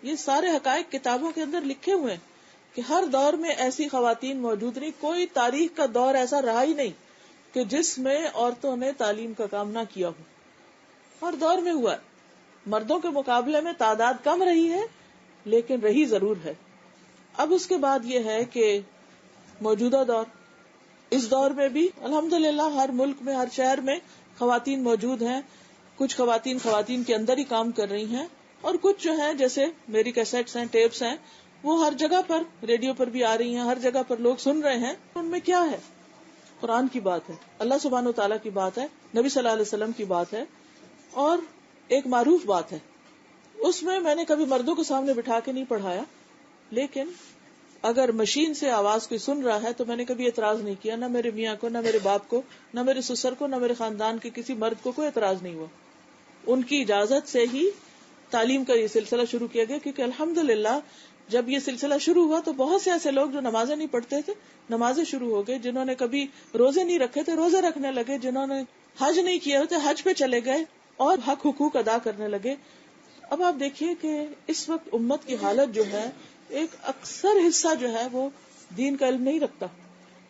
یہ سارے حقائق کتابوں کے اندر لکھے ہوئے ہیں کہ ہر دور میں ایسی خواتین موجود نہیں. کوئی تاریخ کا دور ایسا رہا ہی نہیں کہ جس میں عورتوں نے تعلیم کا کام نہ کیا ہو. ہر دور میں ہوا ہے. مردوں کے مقابلے میں تعداد کم رہی ہے لیکن رہی ضرور ہے. اب اس کے بعد یہ ہے کہ موجودہ دور، اس دور میں بھی الحمدللہ ہر ملک میں، ہر شہر میں خواتین موجود ہیں. کچھ خواتین کے اندر ہی کام کر رہی ہیں، اور کچھ جو ہیں جیسے میری کیسٹس ہیں، ٹیپس ہیں، وہ ہر جگہ پر، ریڈیو پر بھی آ رہی ہیں، ہر جگہ پر لوگ سن رہے ہیں. ان میں کیا ہے؟ قرآن کی بات ہے، اللہ سبحانہ و تعالیٰ کی بات ہے، نبی صلی اللہ علیہ وسلم کی بات ہے، اور ایک معروف بات ہے. اس میں نے کبھی مردوں کو سامنے بٹھا کے نہیں پڑھایا، لیکن اگر مشین سے آواز کوئی سن رہا ہے تو میں نے کبھی اعتراض نہیں کیا، نہ میرے میاں کو، نہ میرے باپ کو، نہ میرے سسر کو، نہ میرے خاندان کے کسی مرد کو کوئی اعتراض نہیں ہوا. ان کی اجازت سے ہی تعلیم کا یہ سلسلہ شروع کیا گیا، کیونکہ الحمدللہ جب یہ سلسلہ شروع ہوا تو بہت سے ایسے لوگ جو نمازیں نہیں پڑھتے تھے نمازیں شروع ہو گئے، جنہوں نے کبھی روزے نہیں رکھے تھے روزے رکھنے لگے، جنہوں نے حج نہیں کیے ہوتے حج پہ چلے گئے اور حق حقوق ادا کرنے لگے. اب آپ دیکھیے کہ اس وقت امت کی حالت جو ہے، ایک اکثر حصہ جو ہے وہ دین کا علم نہیں رکھتا.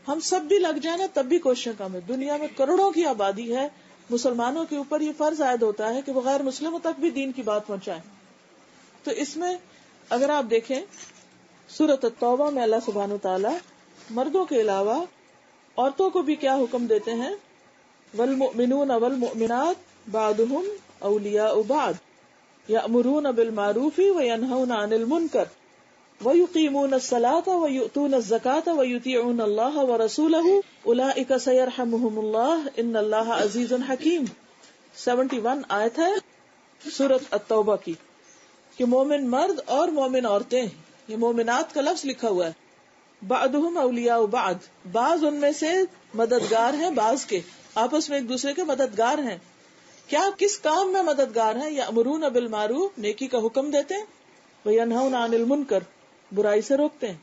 ہم سب بھی لگ جائیں نا تب بھی کوششیں کم ہے. دنیا میں کروڑوں کی آبادی ہے، مسلمانوں کے اوپر یہ فرض عائد ہوتا ہے کہ وہ غیر مسلموں تک بھی دین کی بات پہنچائیں. تو اس میں اگر آپ دیکھیں سورۃ التوبہ میں اللہ سبحانہ وتعالی مردوں کے علاوہ عورتوں کو بھی کیا حکم دیتے ہیں، والمؤمنون والمؤمنات بعضهم اولیاء بعض. یأمرون بالمعروف وینہون عن المنکر وَيُقِيمُونَ الصَّلَاةَ وَيُؤْتُونَ الزَّكَاةَ وَيُطِيعُونَ اللَّهَ وَرَسُولَهُ أُولَئِكَ سَيَرْحَمُهُمُ اللَّهُ إِنَّ اللَّهَ عَزِيزٌ حَكِيمٌ 71 آیت ہے سورۃ التوبہ کی کہ مومن مرد اور مومن عورتیں، یہ مومنات کا لفظ لکھا ہوا ہے، بعضهم اولیاء بعض، بعض ان میں سے مددگار ہیں بعض کے، آپس میں ایک دوسرے کے مددگار ہیں۔ کیا کس کام میں مددگار ہیں؟ یأمرون بالمعروف، نیکی کا حکم دیتے ہیں، وینہون عن المنکر، برائی سے روکتے ہیں،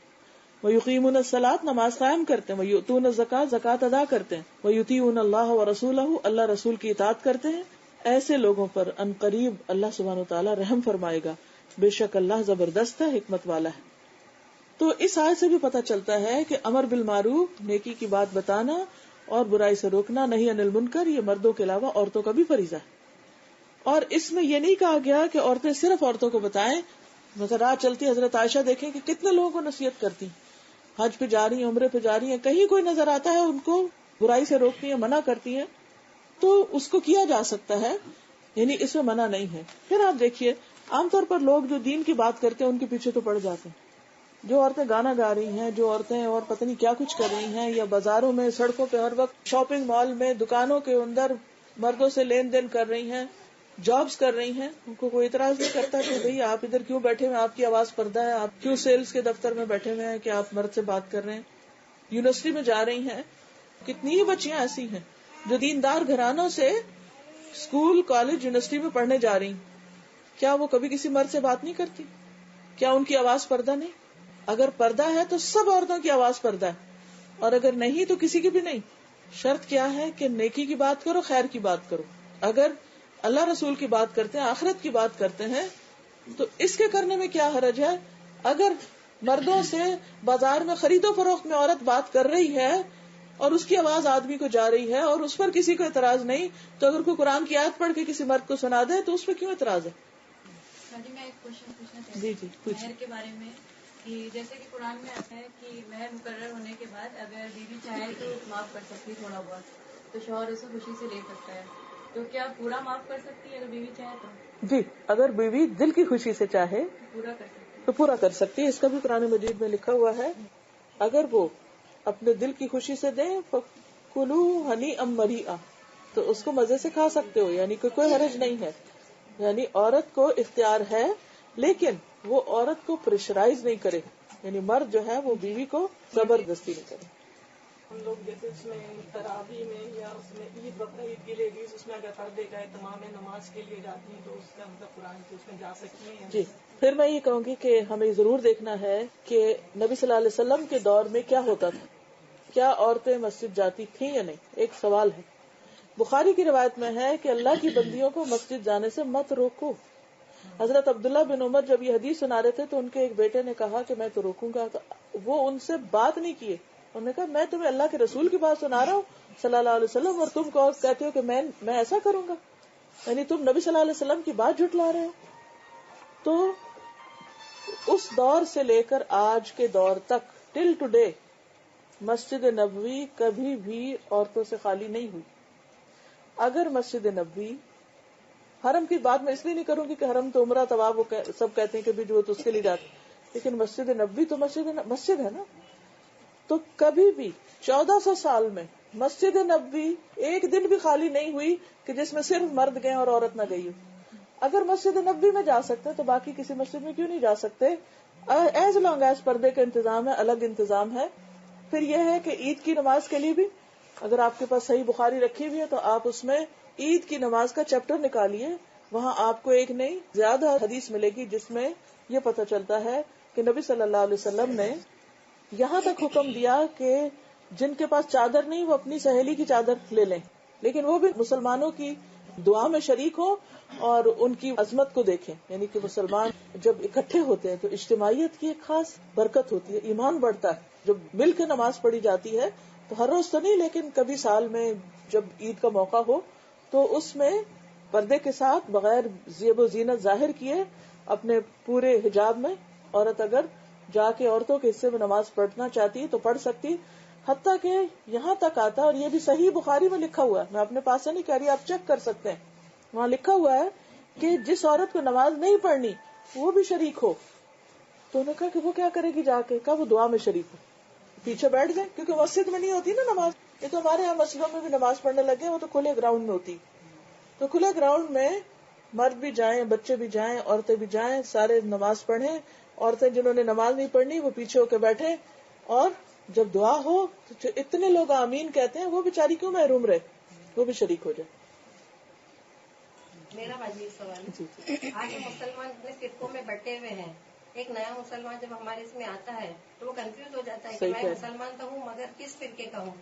ویقیمون الصلاۃ، نماز قائم کرتے ہیں، ویؤتون الزکاۃ، زکوٰۃ ادا کرتے ہیں، ویطیعون اللہ ورسولہ، اللہ رسول کی اطاعت کرتے ہیں، ایسے لوگوں پر ان قریب اللہ سبحانہ وتعالی رحم فرمائے گا، بے شک اللہ زبردست ہے، حکمت والا ہے۔ تو اس آیت سے بھی پتہ چلتا ہے کہ امر بالمعروف، نیکی کی بات بتانا، اور برائی سے روکنا، نہی عن المنکر، یہ مردوں کے علاوہ عورتوں کا بھی فریضہ ہے۔ اور اس میں یہ نہیں کہا گیا کہ عورتیں صرف عورتوں کو بتائیں، مگر راہ چلتی حضرت عائشہ دیکھیں کہ کتنے لوگوں کو نصیحت کرتی، حج پہ جا رہی ہیں، عمرے پہ جا رہی ہیں، کہیں کوئی نظر آتا ہے ان کو برائی سے روکتی ہیں، منع کرتی ہیں، تو اس کو کیا جا سکتا ہے، یعنی اس میں منع نہیں ہے۔ پھر آپ دیکھیے عام طور پر لوگ جو دین کی بات کرتے ہیں ان کے پیچھے تو پڑ جاتے ہیں، جو عورتیں گانا گا رہی ہیں، جو عورتیں اور پتہ نہیں کیا کچھ کر رہی ہیں، یا بازاروں میں، سڑکوں پہ ہر وقت، شاپنگ مال میں، دکانوں کے اندر مردوں سے لین دین کر رہی ہیں، جابز کر رہی ہیں، ان کو کوئی اعتراض نہیں کرتا کہ بھئی آپ ادھر کیوں بیٹھے ہوئے، آپ کی آواز پردہ ہے، آپ کیوں سیلز کے دفتر میں بیٹھے ہوئے ہیں کہ آپ مرد سے بات کر رہے ہیں، یونیورسٹی میں جا رہی ہیں، کتنی ہی بچیاں ایسی ہیں جو دیندار گھرانوں سے اسکول، کالج، یونیورسٹی میں پڑھنے جا رہی ہیں، کیا وہ کبھی کسی مرد سے بات نہیں کرتی؟ کیا ان کی آواز پردہ نہیں؟ اگر پردہ ہے تو سب عورتوں کی آواز پردہ ہے، اور اگر نہیں تو کسی کی بھی نہیں۔ شرط کیا ہے کہ نیکی کی بات کرو، خیر کی بات کرو۔ اگر اللہ رسول کی بات کرتے ہیں، آخرت کی بات کرتے ہیں، تو اس کے کرنے میں کیا حرج ہے؟ اگر مردوں سے بازار میں خرید و فروخت میں عورت بات کر رہی ہے اور اس کی آواز آدمی کو جا رہی ہے اور اس پر کسی کو اعتراض نہیں، تو اگر کوئی قرآن کی آیت پڑھ کے کسی مرد کو سنا دے تو اس پہ کیوں اعتراض ہے؟ جی میں ایک کوشچن پوچھنا چاہتی جی ہوں مہر کے بارے میں، کہ جیسے کہ قرآن میں آتا ہے کہ مہر مقرر ہونے کے بعد اگر بیوی چاہے تو معاف کر سکتی ہے تھوڑا بہت، تو شوہر اسے خوشی سے لے سکتا ہے، تو کیا پورا معاف کر سکتی ہے اگر بیوی چاہے تو؟ جی، اگر بیوی دل کی خوشی سے چاہے پورا کر سکتی ہے تو پورا کر سکتی ہے، اس کا بھی قرآن مجید میں لکھا ہوا ہے۔ اگر وہ اپنے دل کی خوشی سے دیں فَكُلُوا هَنِيئًا مَرِيئًا، تو اس کو مزے سے کھا سکتے ہو، یعنی کہ کوئی حرج نہیں ہے، یعنی عورت کو اختیار ہے، لیکن وہ عورت کو پریشرائز نہیں کرے، یعنی مرد جو ہے وہ بیوی کو زبردستی نہیں کرے۔ ہم لوگ جیسے اس میں تراویح میں یا اس میں عید بقرہ عید کی لیڈیز اس میں اگر پردے کا اہتمام ہے نماز کے لیے جاتی ہیں تو اس کا مطلب قرآن کی اس میں جا سکتی ہیں؟ جی، پھر میں یہ کہوں گی کہ ہمیں ضرور دیکھنا ہے کہ نبی صلی اللہ علیہ وسلم کے دور میں کیا ہوتا تھا، کیا عورتیں مسجد جاتی تھیں یا نہیں، ایک سوال ہے۔ بخاری کی روایت میں ہے کہ اللہ کی بندیوں کو مسجد جانے سے مت روکو۔ حضرت عبداللہ بن عمر جب یہ حدیث سنا رہے تھے تو ان کے ایک بیٹے نے کہا کہ میں تو روکوں گا، تو وہ ان سے بات نہیں کیے، انہوں نے کہا میں تمہیں اللہ کے رسول کی بات سنا رہا ہوں صلی اللہ علیہ وسلم، اور تم کہتے ہو کہ میں ایسا کروں گا، یعنی تم نبی صلی اللہ علیہ وسلم کی بات جھٹلا رہے ہو۔ تو اس دور سے لے کر آج کے دور تک ٹل ٹوڈے مسجد نبوی کبھی بھی عورتوں سے خالی نہیں ہوئی۔ اگر مسجد نبوی، حرم کی بات میں اس لیے نہیں کروں گی کہ حرم تو عمرہ طواف وہ سب کہتے ہیں کہ بھی جو تو اس کے لیے جاتے، لیکن مسجد نبوی تو مسجد ہے نا، تو کبھی بھی 1400 سال میں مسجد نبوی ایک دن بھی خالی نہیں ہوئی کہ جس میں صرف مرد گئے اور عورت نہ گئی ہو۔ اگر مسجد نبوی میں جا سکتے تو باقی کسی مسجد میں کیوں نہیں جا سکتے؟ ایز لانگ ایز پردے کا انتظام ہے، الگ انتظام ہے۔ پھر یہ ہے کہ عید کی نماز کے لیے بھی اگر آپ کے پاس صحیح بخاری رکھی ہوئی ہے تو آپ اس میں عید کی نماز کا چیپٹر نکالیے، وہاں آپ کو ایک نہیں زیادہ حدیث ملے گی جس میں یہ پتہ چلتا ہے کہ نبی صلی اللہ علیہ وسلم نے یہاں تک حکم دیا کہ جن کے پاس چادر نہیں وہ اپنی سہیلی کی چادر لے لیں، لیکن وہ بھی مسلمانوں کی دعا میں شریک ہو اور ان کی عظمت کو دیکھیں، یعنی کہ مسلمان جب اکٹھے ہوتے ہیں تو اجتماعیت کی ایک خاص برکت ہوتی ہے، ایمان بڑھتا ہے۔ جب مل کے نماز پڑھی جاتی ہے تو ہر روز تو نہیں لیکن کبھی سال میں جب عید کا موقع ہو تو اس میں پردے کے ساتھ بغیر زیب و زینت ظاہر کیے اپنے پورے حجاب میں عورت اگر جا کے عورتوں کے حصے میں نماز پڑھنا چاہتی ہے تو پڑھ سکتی، حتیٰ کہ یہاں تک آتا، اور یہ بھی صحیح بخاری میں لکھا ہوا ہے، میں اپنے پاس سے نہیں کہہ رہی، آپ چیک کر سکتے ہیں، وہاں لکھا ہوا ہے کہ جس عورت کو نماز نہیں پڑھنی وہ بھی شریک ہو. تو انہوں نے کہا کہ وہ کیا کرے گی جا کے؟ کہا وہ دعا میں شریک ہو, پیچھے بیٹھ جائے, کیونکہ مسجد میں نہیں ہوتی نا نماز. یہ تو ہمارے یہاں مسجدوں میں بھی نماز پڑھنے لگے, وہ تو کھلے گراؤنڈ میں ہوتی. تو کھلے گراؤنڈ میں مرد بھی جائیں, بچے بھی جائیں, عورتیں بھی جائیں, سارے نماز پڑھیں. عورتیں جنہوں نے نماز نہیں پڑھنی وہ پیچھے ہو کے بیٹھے, اور جب دعا ہو تو جو اتنے لوگ آمین کہتے ہیں وہ بیچاری کیوں محروم رہے, وہ بھی شریک ہو جائے. میرا مزید سوال ہے, آج مسلمان اتنے فرقوں میں بٹے ہوئے ہیں, ایک نیا مسلمان جب ہمارے اس میں آتا ہے تو وہ کنفیوز ہو جاتا ہے کہ میں مسلمان تو ہوں مگر کس فرقے کا ہوں,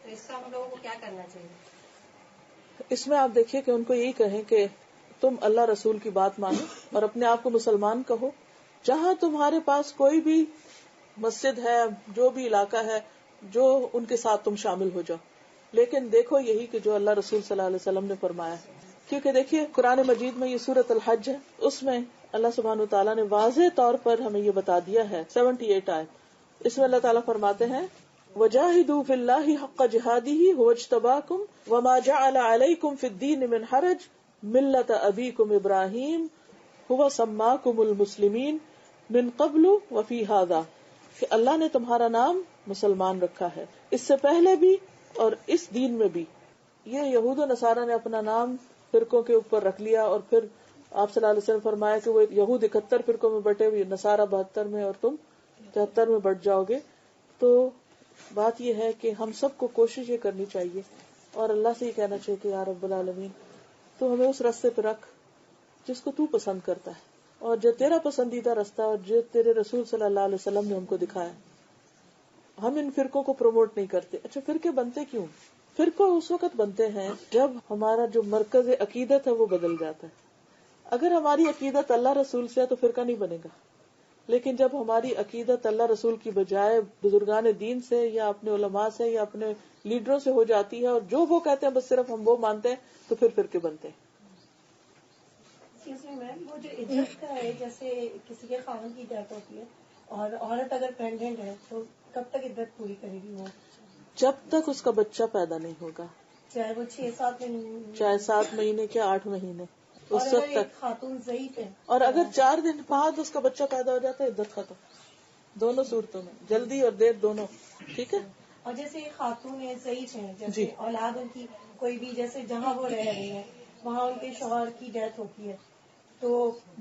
تو اس کا ہم لوگوں کو کیا کرنا چاہیے؟ اس میں آپ دیکھیے کہ ان کو یہی کہیں کہ تم اللہ رسول کی بات مانو اور اپنے آپ کو مسلمان کہو. جہاں تمہارے پاس کوئی بھی مسجد ہے, جو بھی علاقہ ہے, جو ان کے ساتھ تم شامل ہو جاؤ, لیکن دیکھو یہی کہ جو اللہ رسول صلی اللہ علیہ وسلم نے فرمایا. کیونکہ دیکھیے قرآن مجید میں یہ سورۃ الحج ہے, اس میں اللہ سبحانہ وتعالیٰ نے واضح طور پر ہمیں یہ بتا دیا ہے. 78 آیت, اس میں اللہ تعالیٰ فرماتے ہیں وَجَاهِدُوا فِي اللَّهِ حَقَّ جِهَادِهِ هُوَ اجْتَبَاكُمْ وَمَا جَعَلَ عَلَيْكُمْ فِي الدِّينِ مِنْ حَرَجٍ مِلَّةَ أَبِيكُمْ إِبْرَاهِيمَ هُوَ سَمَّاكُمُ الْمُسْلِمِينَ مِنْ قَبْلُ وَفِي هَذَا, کہ اللہ نے تمہارا نام مسلمان رکھا ہے اس سے پہلے بھی اور اس دین میں بھی. یہ یہود و نصارہ نے اپنا نام فرقوں کے اوپر رکھ لیا, اور پھر آپ صلی اللہ علیہ وسلم فرمایا کہ وہ یہود 71 فرقوں میں بٹے ہوئے, نصارہ 72 میں, اور تم 73 میں بٹ جاؤ گے. تو بات یہ ہے کہ ہم سب کو کوشش یہ کرنی چاہیے اور اللہ سے یہ کہنا چاہیے کہ یا رب العالمین تو ہمیں اس راستے پہ رکھ جس کو تو پسند کرتا ہے, اور جو تیرا پسندیدہ راستہ اور جو تیرے رسول صلی اللہ علیہ وسلم نے ہم کو دکھایا. ہم ان فرقوں کو پروموٹ نہیں کرتے. اچھا فرقے بنتے کیوں؟ فرقے اس وقت بنتے ہیں جب ہمارا جو مرکز عقیدت ہے وہ بدل جاتا ہے. اگر ہماری عقیدت اللہ رسول سے ہے تو فرقہ نہیں بنے گا, لیکن جب ہماری عقیدت اللہ رسول کی بجائے بزرگان دین سے یا اپنے علماء سے یا اپنے لیڈروں سے ہو جاتی ہے اور جو وہ کہتے ہیں بس صرف ہم وہ مانتے ہیں, تو پھر فرقے بنتے ہیں. وہ جو عزت کا ہے, جیسے کسی کے خاوند کی ڈیتھ ہوتی ہے اور عورت اگر پریگننٹ ہے تو کب تک عدت پوری کرے گی وہ؟ جب تک اس کا بچہ پیدا نہیں ہوگا, چاہے وہ 6-7 مہینے, چاہے 7 مہینے کیا 8 مہینے, اس وقت تک. خاتون ضعیف ہے اور اگر 4 دن بعد اس کا بچہ پیدا ہو جاتا ہے عدت ختم. دونوں صورتوں میں, جلدی اور دیر دونوں. ٹھیک ہے. اور جیسے خاتون ہے ضعیف ہے, جیسے اولاد ان کی کوئی بھی, جیسے جہاں وہ رہ رہی ہیں وہاں ان کے شوہر کی ڈیتھ ہوتی ہے تو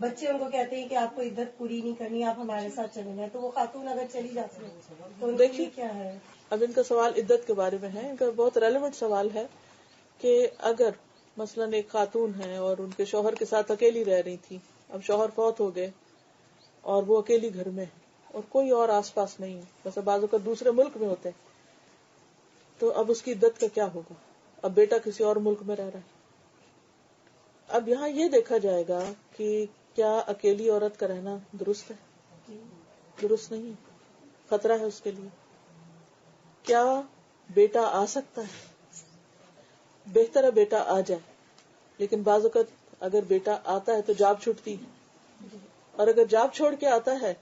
بچے ان کو کہتے ہیں کہ آپ کو عدت پوری نہیں کرنی, آپ ہمارے ساتھ چلیں گے, تو وہ خاتون اگر چلی جاتی ہے تو دیکھیے کیا ہے. اب ان کا سوال عدت کے بارے میں ہے, ان کا بہت ریلیونٹ سوال ہے کہ اگر مثلاً ایک خاتون ہے اور ان کے شوہر کے ساتھ اکیلی رہ رہی تھی, اب شوہر فوت ہو گئے اور وہ اکیلی گھر میں اور کوئی اور آس پاس نہیں ہے, ویسے بعض اوقات دوسرے ملک میں ہوتے ہیں, تو اب اس کی عدت کا کیا ہوگا؟ اب بیٹا کسی اور ملک میں رہ رہا ہے. اب یہاں یہ دیکھا جائے گا کہ کیا اکیلی عورت کا رہنا درست ہے؟ درست نہیں, خطرہ ہے اس کے لیے. کیا بیٹا آ سکتا ہے؟ بہتر ہے بیٹا آ جائے, لیکن بعض اوقات اگر بیٹا آتا ہے تو جاب چھوٹتی ہے, اور اگر جاب چھوڑ کے آتا ہے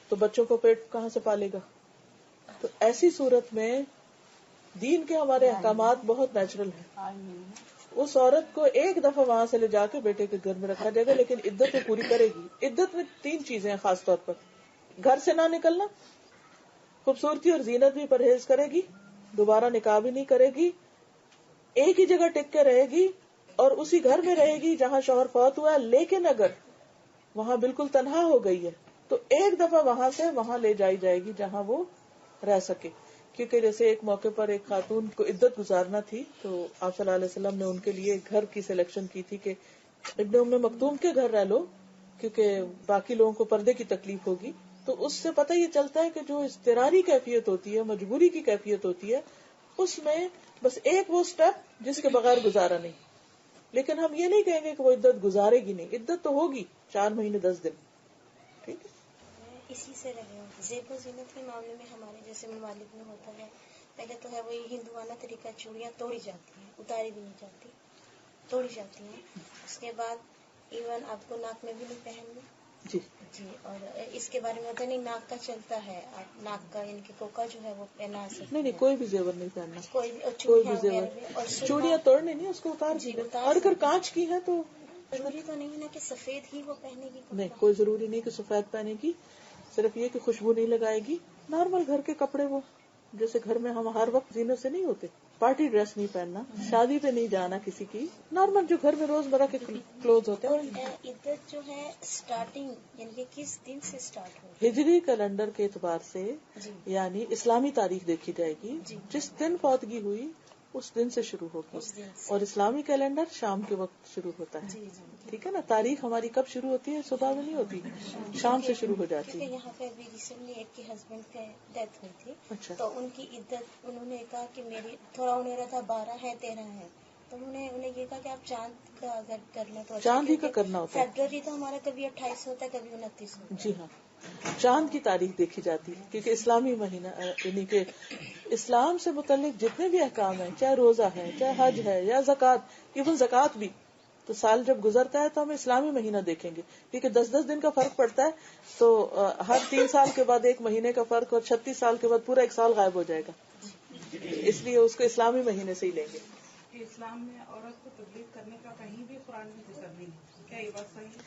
تو بچوں کو پیٹ کہاں سے پالے گا؟ تو ایسی صورت میں دین کے ہمارے احکامات بہت نیچرل ہیں. اس عورت کو ایک دفعہ وہاں سے لے جا کے بیٹے کے گھر میں رکھا جائے گا, لیکن عدت وہ پوری کرے گی. عدت میں 3 چیزیں ہیں خاص طور پر: گھر سے نہ نکلنا, خوبصورتی اور زینت بھی پرہیز کرے گی, دوبارہ نکاح بھی نہیں کرے گی, ایک ہی جگہ ٹک کے رہے گی اور اسی گھر میں رہے گی جہاں شوہر فوت ہوا ہے. لیکن اگر وہاں بالکل تنہا ہو گئی ہے تو ایک دفعہ وہاں سے وہاں لے جائی جائے گی جہاں وہ رہ سکے. کیونکہ جیسے ایک موقع پر ایک خاتون کو عدت گزارنا تھی تو آپ صلی اللہ علیہ وسلم نے ان کے لیے گھر کی سلیکشن کی تھی کہ ابن ام مکتوم کے گھر رہ لو, کیونکہ باقی لوگوں کو پردے کی تکلیف ہوگی. تو اس سے پتہ یہ چلتا ہے کہ جو اضطراری کیفیت ہوتی ہے, مجبوری کی کیفیت ہوتی ہے, اس میں بس ایک وہ سٹیپ جس کے بغیر گزارا نہیں. لیکن ہم یہ نہیں کہیں گے کہ وہ عدت گزارے گی نہیں, عدت تو ہوگی 4 مہینے 10 دن. ٹھیک ہے. اسی سے رہے ہوں. زیب و زینت کے معاملے میں ہمارے جیسے ممالک میں ہوتا ہے, پہلے تو ہے وہی ہندوانہ طریقہ, چوڑیاں توڑی جاتی ہیں, اتاری بھی نہیں جاتی, توڑی جاتی ہیں. اس کے بعد ایون آپ کو ناک میں بھی نہیں پہننی. جی جی. اور اس کے بارے میں ہوتا نہیں, ناک کا چلتا ہے, آپ ناک کا یعنی کہ کوکا جو ہے وہ پہنا سکتے ہیں. نہیں, کوئی بھی زیور نہیں پہننا, کوئی کوئی بھی زیور. چوڑیاں توڑنے نہیں, اس کو اتار. جی, اور اگر کانچ کی ہے تو ضروری تو نہیں نا کہ سفید ہی وہ پہنے گی کپڑا؟ نہیں، کوئی ضروری نہیں کہ سفید پہنے گی، صرف یہ کہ خوشبو نہیں لگائے گی. نارمل گھر کے کپڑے، وہ جیسے گھر میں ہم ہر وقت زینت سے نہیں ہوتے. پارٹی ڈریس نہیں پہننا، شادی پہ نہیں جانا کسی کی، نارمل جو گھر میں روزمرہ کے کلوز ہوتے اور ہیں. عدت جو ہے اسٹارٹنگ یعنی کہ کس دن سے اسٹارٹ ہوگی؟ ہجری کیلنڈر کے اعتبار سے جی یعنی اسلامی تاریخ دیکھی جائے گی. جی. جس دن فوتگی ہوئی اس دن سے شروع ہوگی، اس دن سے. اور اسلامی کیلنڈر شام کے وقت شروع ہوتا ہے. جی جی. ٹھیک ہے نا. تاریخ ہماری کب شروع ہوتی ہے؟ صبح میں نہیں ہوتی، شام سے شروع ہو جاتی کیونکہ ہے. یہاں پہ ابھی ریسنٹلی ایک کے ہسبینڈ کا ڈیتھ ہوئی تھی. اچھا. تو ان کی عدت انہوں نے کہا کہ میری تھوڑا انہیں رہا تھا 12 ہے 13 ہے، تو انہیں یہ کہا کہ آپ چاند کا اگر کر لیں تو چاند ہی کا کرنا ہوتا ہے. فیبرری تو ہمارا کبھی 28 ہوتا ہے کبھی 29 ہوتا ہے. جی ہاں، چاند کی تاریخ دیکھی جاتی ہے، کیونکہ اسلامی مہینہ یعنی کہ اسلام سے متعلق جتنے بھی احکام ہیں، چاہے روزہ ہے، چاہے حج ہے یا زکوٰۃ، ایون زکوٰۃ بھی، تو سال جب گزرتا ہے تو ہم اسلامی مہینہ دیکھیں گے، کیونکہ 10 دن کا فرق پڑتا ہے. تو ہر 3 سال کے بعد 1 مہینے کا فرق، اور 36 سال کے بعد پورا 1 سال غائب ہو جائے گا. اس لیے اس کو اسلامی مہینے سے ہی لیں گے. اسلام میں عورت کو تبلیغ کرنے کا کہیں بھی قرآن میں ذکر نہیں ہے، کیا یہ بات صحیح ہے؟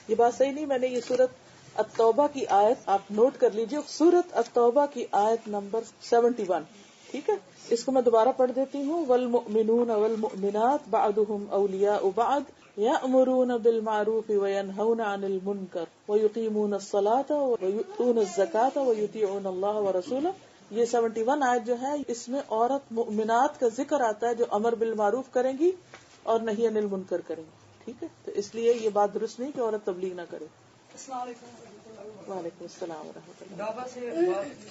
یہ بات صحیح نہیں. میں نے یہ سورت التوبہ کی آیت آپ نوٹ کر لیجئے، سورت التوبہ کی آیت نمبر 71. ٹھیک ہے، اس کو میں دوبارہ پڑھ دیتی ہوں. والمؤمنون والمؤمنات بعضهم اولیاء بعض یأمرون بالمعروف وینہون عن المنکر ویقیمون الصلاة ویؤتون الزکاة ویطیعون اللہ ورسولہ. یہ 71 آیت جو ہے اس میں عورت مؤمنات کا ذکر آتا ہے جو امر بالمعروف کریں گی اور نہی عن المنکر کریں گی. ٹھیک ہے، تو اس لیے یہ بات درست نہیں کہ عورت تبلیغ نہ کرے. السلام علیکم. وعلیکم السلام ورحمۃ اللہ. دعوت سے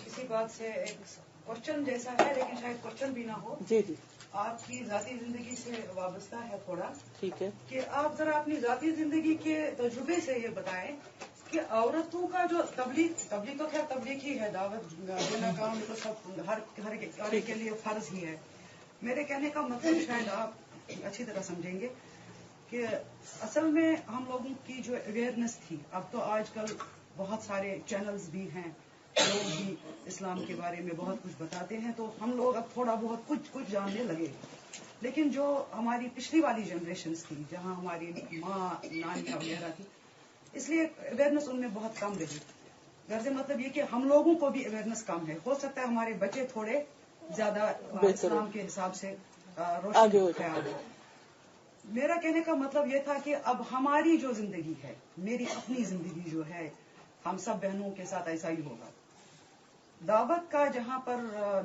کسی بات سے ایک کوشچن جیسا ہے لیکن شاید کوشچن بھی نہ ہو. جی جی. آپ کی ذاتی زندگی سے وابستہ ہے تھوڑا. ٹھیک ہے. کہ آپ ذرا اپنی ذاتی زندگی کے تجربے سے یہ بتائیں کہ عورتوں کا جو تبلیغ تو خیر تبلیغ ہی ہے، دعوت دینا کام تو سب ہر کے لیے فرض ہی ہے. میرے کہنے کا مطلب شاید آپ اچھی طرح سمجھیں گے کہ اصل میں ہم لوگوں کی جو اویئرنیس تھی، اب تو آج کل بہت سارے چینلز بھی ہیں، لوگ بھی اسلام کے بارے میں بہت کچھ بتاتے ہیں، تو ہم لوگ اب تھوڑا بہت کچھ جاننے لگے. لیکن جو ہماری پچھلی والی جنریشنز تھی، جہاں ہماری ماں نانیاں وغیرہ تھی، اس لیے اویئرنیس ان میں بہت کم رہی. غرض مطلب یہ کہ ہم لوگوں کو بھی اویئرنیس کم ہے. ہو سکتا ہے ہمارے بچے تھوڑے زیادہ اسلام کے حساب سے روشن خیال ہو. میرا کہنے کا مطلب یہ تھا کہ اب ہماری جو زندگی ہے، میری اپنی زندگی جو ہے، ہم سب بہنوں کے ساتھ ایسا ہی ہوگا. دعوت کا جہاں پر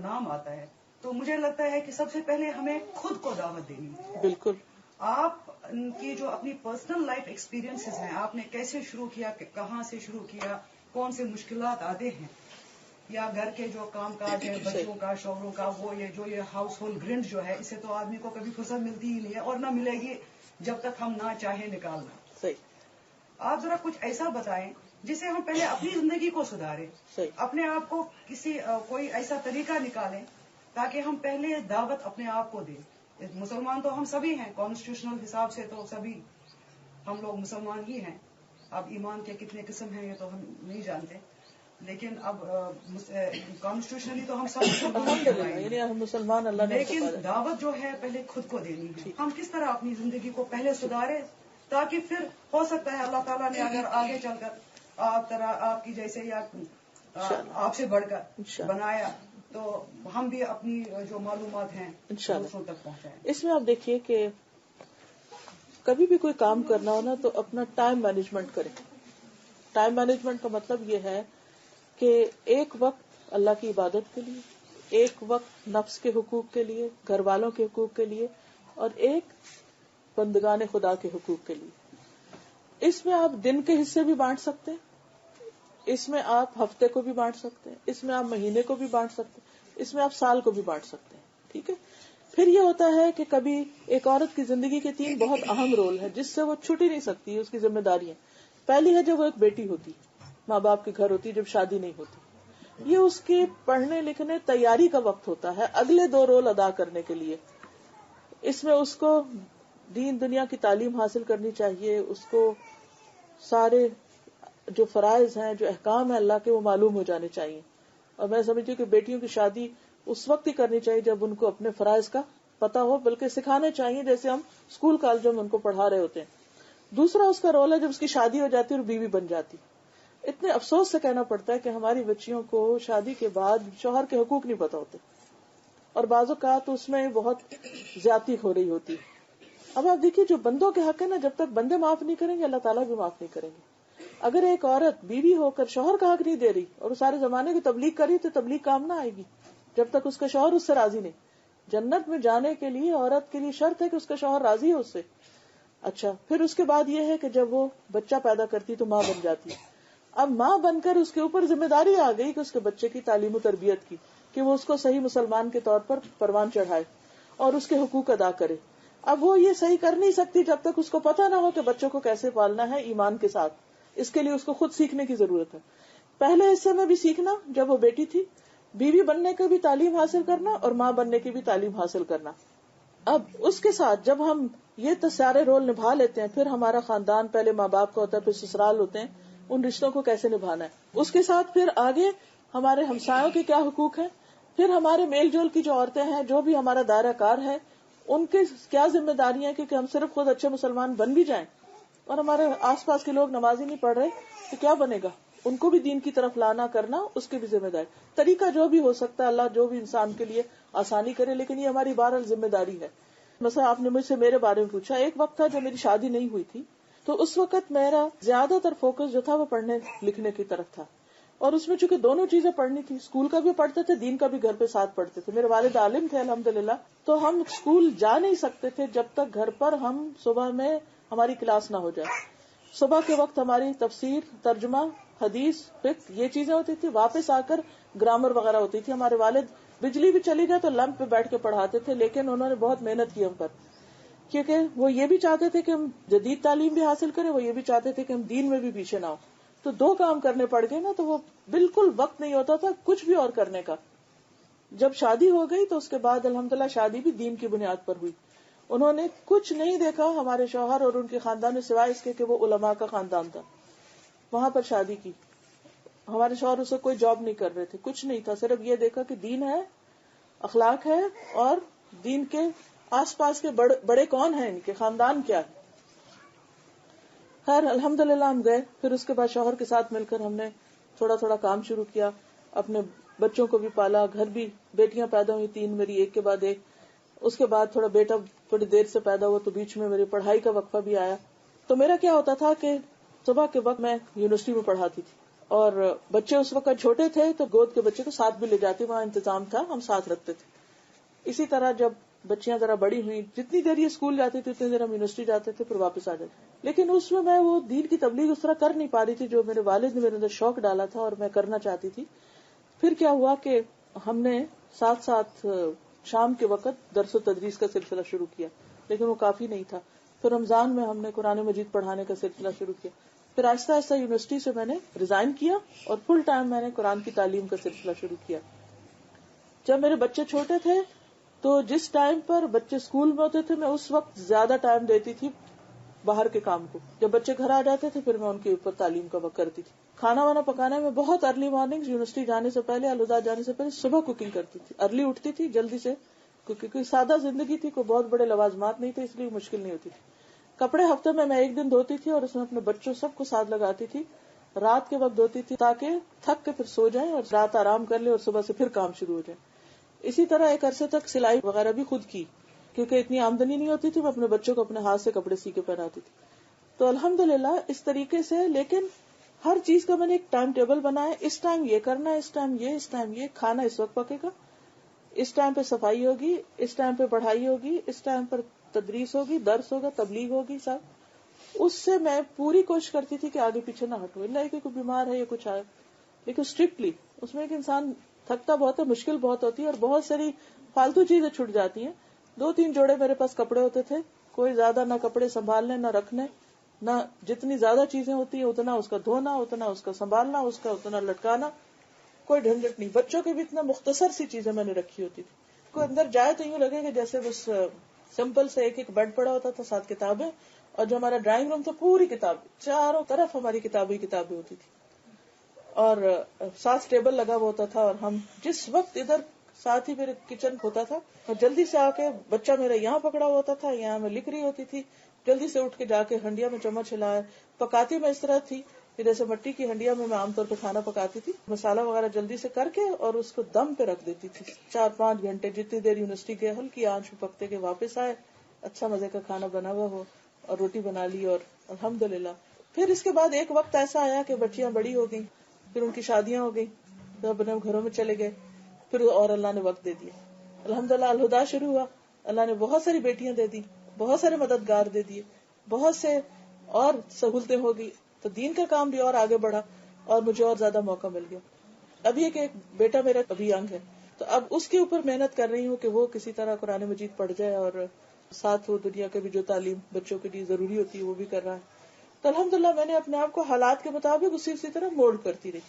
نام آتا ہے تو مجھے لگتا ہے کہ سب سے پہلے ہمیں خود کو دعوت دینی ہے. بالکل. آپ کی جو اپنی پرسنل لائف ایکسپیرینسز ہیں، آپ نے کیسے شروع کیا، کہاں سے شروع کیا، کون سے مشکلات آتے ہیں، یا گھر کے جو کام کاج ہے، بچوں کا، شوہروں کا، وہ یہ ہاؤس ہولڈ گرنٹ جو ہے، اسے تو آدمی کو کبھی فرصت ملتی ہی نہیں ہے اور نہ ملے گی جب تک ہم نہ چاہیں نکالنا. صحیح. آپ ذرا کچھ ایسا بتائیں جسے ہم پہلے اپنی زندگی کو سدھاریں، اپنے آپ کو کوئی ایسا طریقہ نکالیں تاکہ ہم پہلے دعوت اپنے آپ کو دیں. مسلمان تو ہم سبھی ہیں، کانسٹیٹیوشنل حساب سے تو سبھی ہم لوگ مسلمان ہی ہیں. اب ایمان کے کتنے قسم ہیں یہ تو ہم نہیں جانتے، لیکن اب کانسٹیٹیوشنلی تو ہم سب مسلمان اللہ نے. لیکن دعوت جو ہے پہلے خود کو دینی ہے. ہم کس طرح اپنی زندگی کو پہلے سدھاریں تاکہ پھر ہو سکتا ہے اللہ تعالیٰ نے اگر آگے چل کر آپ کی جیسے یا آپ سے بڑھ کر بنایا تو ہم بھی اپنی جو معلومات ہیں دوسروں تک پہنچائیں. اس میں آپ دیکھیے کہ کبھی بھی کوئی کام کرنا ہو نا تو اپنا ٹائم مینجمنٹ کریں. ٹائم مینجمنٹ کا مطلب یہ ہے کہ ایک وقت اللہ کی عبادت کے لیے، ایک وقت نفس کے حقوق کے لیے، گھر والوں کے حقوق کے لیے، اور ایک بندگان خدا کے حقوق کے لیے. اس میں آپ دن کے حصے بھی بانٹ سکتے ہیں، اس میں آپ ہفتے کو بھی بانٹ سکتے ہیں، اس میں آپ مہینے کو بھی بانٹ سکتے ہیں، اس میں آپ سال کو بھی بانٹ سکتے ہیں. ٹھیک ہے. پھر یہ ہوتا ہے کہ کبھی ایک عورت کی زندگی کے 3 بہت اہم رول ہیں جس سے وہ چھٹ ہی نہیں سکتی، اس کی ذمہ داری ہے. پہلی ہے جب وہ ایک بیٹی ہوتی، ماں باپ کے گھر ہوتی، جب شادی نہیں ہوتی، یہ اس کے پڑھنے لکھنے تیاری کا وقت ہوتا ہے اگلے 2 رول ادا کرنے کے لیے. اس میں اس کو دین دنیا کی تعلیم حاصل کرنی چاہیے، اس کو سارے جو فرائض ہیں، جو احکام ہیں اللہ کے، وہ معلوم ہو جانے چاہیے. اور میں سمجھتی ہوں کہ بیٹیوں کی شادی اس وقت ہی کرنی چاہیے جب ان کو اپنے فرائض کا پتہ ہو، بلکہ سکھانے چاہیے جیسے ہم اسکول کالجوں میں ان کو پڑھا رہے ہوتے ہیں. دوسرا اس کا رول ہے جب اس کی شادی ہو جاتی اور بیوی بن جاتی. اتنے افسوس سے کہنا پڑتا ہے کہ ہماری بچیوں کو شادی کے بعد شوہر کے حقوق نہیں پتہ ہوتے, اور بعض اوقات اس میں بہت زیادتی ہو رہی ہوتی. اب آپ دیکھیے جو بندوں کے حق ہے نا, جب تک بندے معاف نہیں کریں گے اللہ تعالیٰ بھی معاف نہیں کریں گے. اگر ایک عورت بیوی ہو کر شوہر کا حق نہیں دے رہی اور سارے زمانے کی تبلیغ کر رہی تو تبلیغ کام نہ آئے گی جب تک اس کا شوہر اس سے راضی نہیں. جنت میں جانے کے لیے عورت کے لیے شرط ہے کہ اس کا شوہر راضی ہے اس سے. اچھا, پھر اس کے بعد یہ ہے کہ جب وہ بچہ پیدا کرتی تو ماں بن جاتی. اب ماں بن کر اس کے اوپر ذمہ داری آ گئی کہ اس کے بچے کی تعلیم و تربیت کی, کہ وہ اس کو صحیح مسلمان کے طور پر پروان چڑھائے اور اس کے حقوق ادا کرے. اب وہ یہ صحیح کر نہیں سکتی جب تک اس کو پتہ نہ ہو کہ بچوں کو کیسے پالنا ہے ایمان کے ساتھ. اس کے لیے اس کو خود سیکھنے کی ضرورت ہے. پہلے حصے میں بھی سیکھنا جب وہ بیٹی تھی, بیوی بننے کی بھی تعلیم حاصل کرنا اور ماں بننے کی بھی تعلیم حاصل کرنا. اب اس کے ساتھ جب ہم یہ سارے رول نبھا لیتے ہیں, پھر ہمارا خاندان پہلے ماں باپ کا ہوتا ہے, پھر سسرال ہوتے ہیں, ان رشتوں کو کیسے نبھانا ہے. اس کے ساتھ پھر آگے ہمارے ہمسایوں کے کیا حقوق ہیں, پھر ہمارے میل جول کی جو عورتیں ہیں, جو بھی ہمارا دائرہ کار ہے, ان کے کیا ذمہ داریاں ہیں, کہ ہم صرف خود اچھے مسلمان بن بھی جائیں اور ہمارے آس پاس کے لوگ نمازی نہیں پڑھ رہے تو کیا بنے گا, ان کو بھی دین کی طرف لانا کرنا, اس کی بھی ذمہ داری. طریقہ جو بھی ہو سکتا ہے, اللہ جو بھی انسان کے لیے آسانی کرے, لیکن یہ ہماری بہرحال ذمہ داری ہے. مثلا آپ نے مجھ سے میرے بارے میں پوچھا, ایک وقت تھا جب میری شادی نہیں ہوئی تھی, تو اس وقت میرا زیادہ تر فوکس جو تھا وہ پڑھنے لکھنے کی طرف تھا, اور اس میں چونکہ دونوں چیزیں پڑھنی تھی, اسکول کا بھی پڑھتے تھے, دین کا بھی گھر پہ ساتھ پڑھتے تھے. میرے والد عالم تھے الحمدللہ, تو ہم اسکول جا نہیں سکتے تھے جب تک گھر پر ہم صبح میں ہماری کلاس نہ ہو جائے. صبح کے وقت ہماری تفسیر, ترجمہ, حدیث, فقہ یہ چیزیں ہوتی تھی, واپس آ کر گرامر وغیرہ ہوتی تھی. ہمارے والد بجلی بھی چلی جائے تو لمپ پہ بیٹھ کے پڑھاتے تھے, لیکن انہوں نے بہت محنت کی ہم پر, کیونکہ وہ یہ بھی چاہتے تھے کہ ہم جدید تعلیم بھی حاصل کریں, وہ یہ بھی چاہتے تھے کہ ہم دین میں بھی پیچھے نہ ہو. تو دو کام کرنے پڑ گئے نا, تو وہ بالکل وقت نہیں ہوتا تھا کچھ بھی اور کرنے کا. جب شادی ہو گئی تو اس کے بعد الحمدللہ شادی بھی دین کی بنیاد پر ہوئی. انہوں نے کچھ نہیں دیکھا ہمارے شوہر اور ان کے خاندان میں سوائے اس کے کہ وہ علماء کا خاندان تھا, وہاں پر شادی کی. ہمارے شوہر اسے کوئی جاب نہیں کر رہے تھے, کچھ نہیں تھا, صرف یہ دیکھا کہ دین ہے, اخلاق ہے, اور دین کے آس پاس کے بڑے کون ہیں, ان کے خاندان کیا ہے. خیر الحمدللہ ہم گئے. پھر اس کے بعد شوہر کے ساتھ مل کر ہم نے تھوڑا تھوڑا کام شروع کیا, اپنے بچوں کو بھی پالا, گھر بھی, بیٹیاں پیدا ہوئی 3 میری ایک کے بعد ایک. اس کے بعد تھوڑا بیٹا تھوڑی دیر سے پیدا ہوا تو بیچ میں میری پڑھائی کا وقفہ بھی آیا. تو میرا کیا ہوتا تھا کہ صبح کے وقت میں یونیورسٹی میں پڑھاتی تھی, اور بچے اس وقت چھوٹے تھے تو گود کے بچے کو ساتھ بھی لے جاتی, وہاں انتظام تھا, ہم ساتھ رکھتے تھے. اسی طرح جب بچیاں ذرا بڑی ہوئی, جتنی دیر یہ اسکول جاتی تھی اتنی دیر ہم یونیورسٹی جاتے تھے, پھر واپس آ جاتے. لیکن اس میں وہ دین کی تبلیغ اس طرح کر نہیں پا رہی تھی جو میرے والد نے میرے اندر شوق ڈالا تھا اور میں کرنا چاہتی تھی. پھر کیا ہوا کہ ہم نے ساتھ ساتھ شام کے وقت درس و تدریس کا سلسلہ شروع کیا, لیکن وہ کافی نہیں تھا. پھر رمضان میں ہم نے قرآن مجید پڑھانے کا سلسلہ شروع کیا. پھر آہستہ آہستہ یونیورسٹی سے میں نے ریزائن کیا اور فل ٹائم میں نے قرآن کی تعلیم کا سلسلہ شروع کیا. جب میرے بچے چھوٹے تھے تو جس ٹائم پر بچے اسکول میں ہوتے تھے میں اس وقت زیادہ ٹائم دیتی تھی باہر کے کام کو. جب بچے گھر آ جاتے تھے پھر میں ان کے اوپر تعلیم کا وقت کرتی تھی. کھانا وانا پکانے میں بہت ارلی مارننگ, یونیورسٹی جانے سے پہلے, الوداع جانے سے پہلے صبح کوکنگ کرتی تھی. ارلی اٹھتی تھی جلدی سے, کیونکہ سادہ زندگی تھی, کوئی بہت بڑے لوازمات نہیں تھے, اس لیے مشکل نہیں ہوتی تھی. کپڑے ہفتے میں 1 دن دھوتی تھی اور اس میں اپنے بچوں سب کو ساتھ لگاتی تھی. رات کے وقت دھوتی تھی تاکہ تھک کے پھر سو جائیں اور رات آرام کر لیں اور صبح سے پھر کام شروع ہو جائے. اسی طرح ایک عرصے تک سلائی وغیرہ بھی خود کی, کیونکہ اتنی آمدنی نہیں ہوتی تھی. میں اپنے بچوں کو اپنے ہاتھ سے کپڑے سی کے پہناتی تھی. تو الحمدللہ اس طریقے سے, لیکن ہر چیز کا میں نے ایک ٹائم ٹیبل بنایا. اس ٹائم یہ کرنا ہے, اس ٹائم یہ, اس ٹائم یہ, کھانا اس وقت پکے گا, اس ٹائم پہ صفائی ہوگی, اس ٹائم پہ پڑھائی ہوگی, اس ٹائم پر تدریس ہوگی, درس ہوگا, تبلیغ ہوگی. سب اس سے میں پوری کوشش کرتی تھی کہ آگے پیچھے نہ ہٹو, اللہ کہ کوئی بیمار ہے یا کچھ آئے. لیکن اسٹرکٹلی اس میں ایک انسان تھکتا بہت ہے, مشکل بہت ہوتی ہے, اور بہت ساری فالتو چیزیں چھوٹ جاتی ہیں. 2-3 جوڑے میرے پاس کپڑے ہوتے تھے, کوئی زیادہ نہ کپڑے سنبھالنے نہ رکھنے, نہ جتنی زیادہ چیزیں ہوتی ہیں اتنا اس کا دھونا, اتنا اس کا سنبھالنا, اس کا اتنا لٹکانا, کوئی جھنجھٹ نہیں. بچوں کی بھی اتنا مختصر سی چیزیں میں نے رکھی ہوتی تھی. کوئی اندر جائے تو یوں لگے کہ جیسے بس سمپل سے ایک بیڈ پڑا ہوتا تھا, 7 کتابیں, اور جو ہمارا ڈرائنگ روم تھا پوری کتاب, چاروں طرف ہماری کتابیں ہوتی تھی, اور ساتھ ٹیبل لگا ہوا ہوتا تھا. اور ہم جس وقت ادھر ساتھ ہی میرے کچن ہوتا تھا, اور جلدی سے آ کے بچہ میرا یہاں پکڑا ہوتا تھا, یہاں میں لکھ رہی ہوتی تھی, جلدی سے اٹھ کے جا کے ہنڈیا میں چمچ ہلایا. پکاتی میں اس طرح تھی کہ جیسے مٹی کی ہنڈیا میں عام طور پہ کھانا پکاتی تھی. مسالہ وغیرہ جلدی سے کر کے اور اس کو دم پہ رکھ دیتی تھی 4-5 گھنٹے, جتنی دیر یونیورسٹی کے ہلکی آنچ میں پکتے کے واپس آئے, اچھا مزے کا کھانا بنا ہوا ہو اور روٹی بنا لی, اور الحمدللہ. پھر اس کے بعد ایک وقت ایسا آیا کہ بچیاں بڑی ہو گئیں, پھر ان کی شادیاں ہو گئی, تو اپنے گھروں میں چلے گئے. پھر اور اللہ نے وقت دے دیا, الحمدللہ. الہدا شروع ہوا, اللہ نے بہت ساری بیٹیاں دے دی, بہت سارے مددگار دے دیے, بہت سے اور سہولتیں ہو گئی, تو دین کا کام بھی اور آگے بڑھا اور مجھے اور زیادہ موقع مل گیا. ابھی ایک بیٹا میرا ابھی ینگ ہے, تو اب اس کے اوپر محنت کر رہی ہوں کہ وہ کسی طرح قرآن مجید پڑھ جائے, اور ساتھ وہ دنیا کے بھی جو تعلیم بچوں کے لیے ضروری ہوتی ہے وہ بھی کر رہا ہے. تو الحمدللہ میں نے اپنے آپ کو حالات کے مطابق اسی طرح مولڈ کرتی رہی,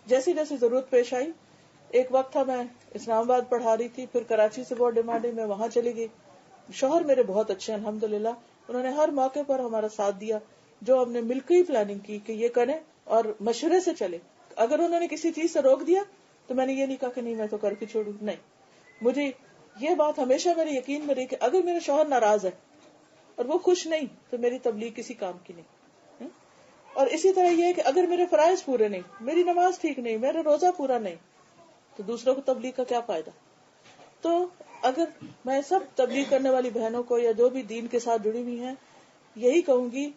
جیسی جیسی ضرورت پیش آئی. ایک وقت تھا میں اسلام آباد پڑھا رہی تھی, پھر کراچی سے بہت ڈیمانڈ ہے, میں وہاں چلی گئی. شوہر میرے بہت اچھے ہیں الحمدللہ, انہوں نے ہر موقع پر ہمارا ساتھ دیا. جو ہم نے مل کے ہی پلاننگ کی کہ یہ کریں اور مشورے سے چلے. اگر انہوں نے کسی چیز سے روک دیا تو میں نے یہ نہیں کہا کہ نہیں میں تو کر کے چھوڑوں, نہیں. مجھے یہ بات ہمیشہ میرے یقین میں رہی کہ اگر میرا شوہر ناراض ہے اور وہ خوش نہیں تو میری تبلیغ کسی کام کی نہیں. اور اسی طرح یہ ہے کہ اگر میرے فرائض پورے نہیں, میری نماز ٹھیک نہیں, میرا روزہ پورا نہیں, تو دوسروں کو تبلیغ کا کیا فائدہ. تو اگر میں سب تبلیغ کرنے والی بہنوں کو یا جو بھی دین کے ساتھ جڑی ہوئی ہیں یہی کہوں گی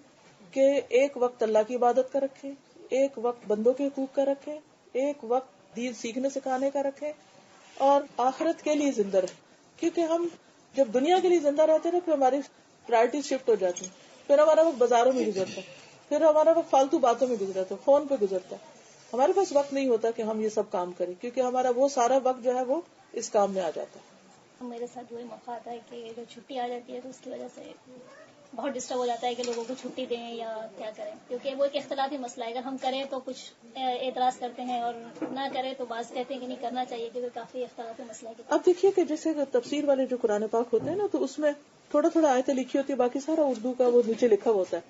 کہ ایک وقت اللہ کی عبادت کا رکھیں, ایک وقت بندوں کے حقوق کا رکھیں, ایک وقت دین سیکھنے سکھانے کا رکھیں, اور آخرت کے لیے زندہ رہیں. کیونکہ ہم جب دنیا کے لیے زندہ رہتے ہیں پھر ہماری پرائرٹی شفٹ ہو جاتی ہیں, پھر ہمارا وقت بازاروں میں گزرتا ہے, پھر ہمارا وقت فالتو باتوں میں گزرتا ہے, فون پہ گزرتا ہے. ہمارے پاس وقت نہیں ہوتا کہ ہم یہ سب کام کریں, کیونکہ ہمارا وہ سارا وقت جو ہے وہ اس کام میں آ جاتا ہے. میرے ساتھ وہی موقع آتا ہے کہ جب چھٹی آ جاتی ہے تو اس کی وجہ سے بہت ڈسٹرب ہو جاتا ہے کہ لوگوں کو چھٹی دیں یا کیا کریں, کیونکہ وہ ایک اختلافی مسئلہ ہے. اگر ہم کریں تو کچھ اعتراض کرتے ہیں اور نہ کریں تو بعض کہتے ہیں کہ نہیں کرنا چاہیے, کیونکہ کافی اختلافی مسئلہ ہے. اب دیکھیے کہ جیسے تفسیر والے جو قرآن پاک ہوتے ہیں نا, تو اس میں تھوڑا تھوڑا آیتیں لکھی ہوتی ہے, باقی سارا اردو کا وہ نیچے لکھا ہوتا ہے.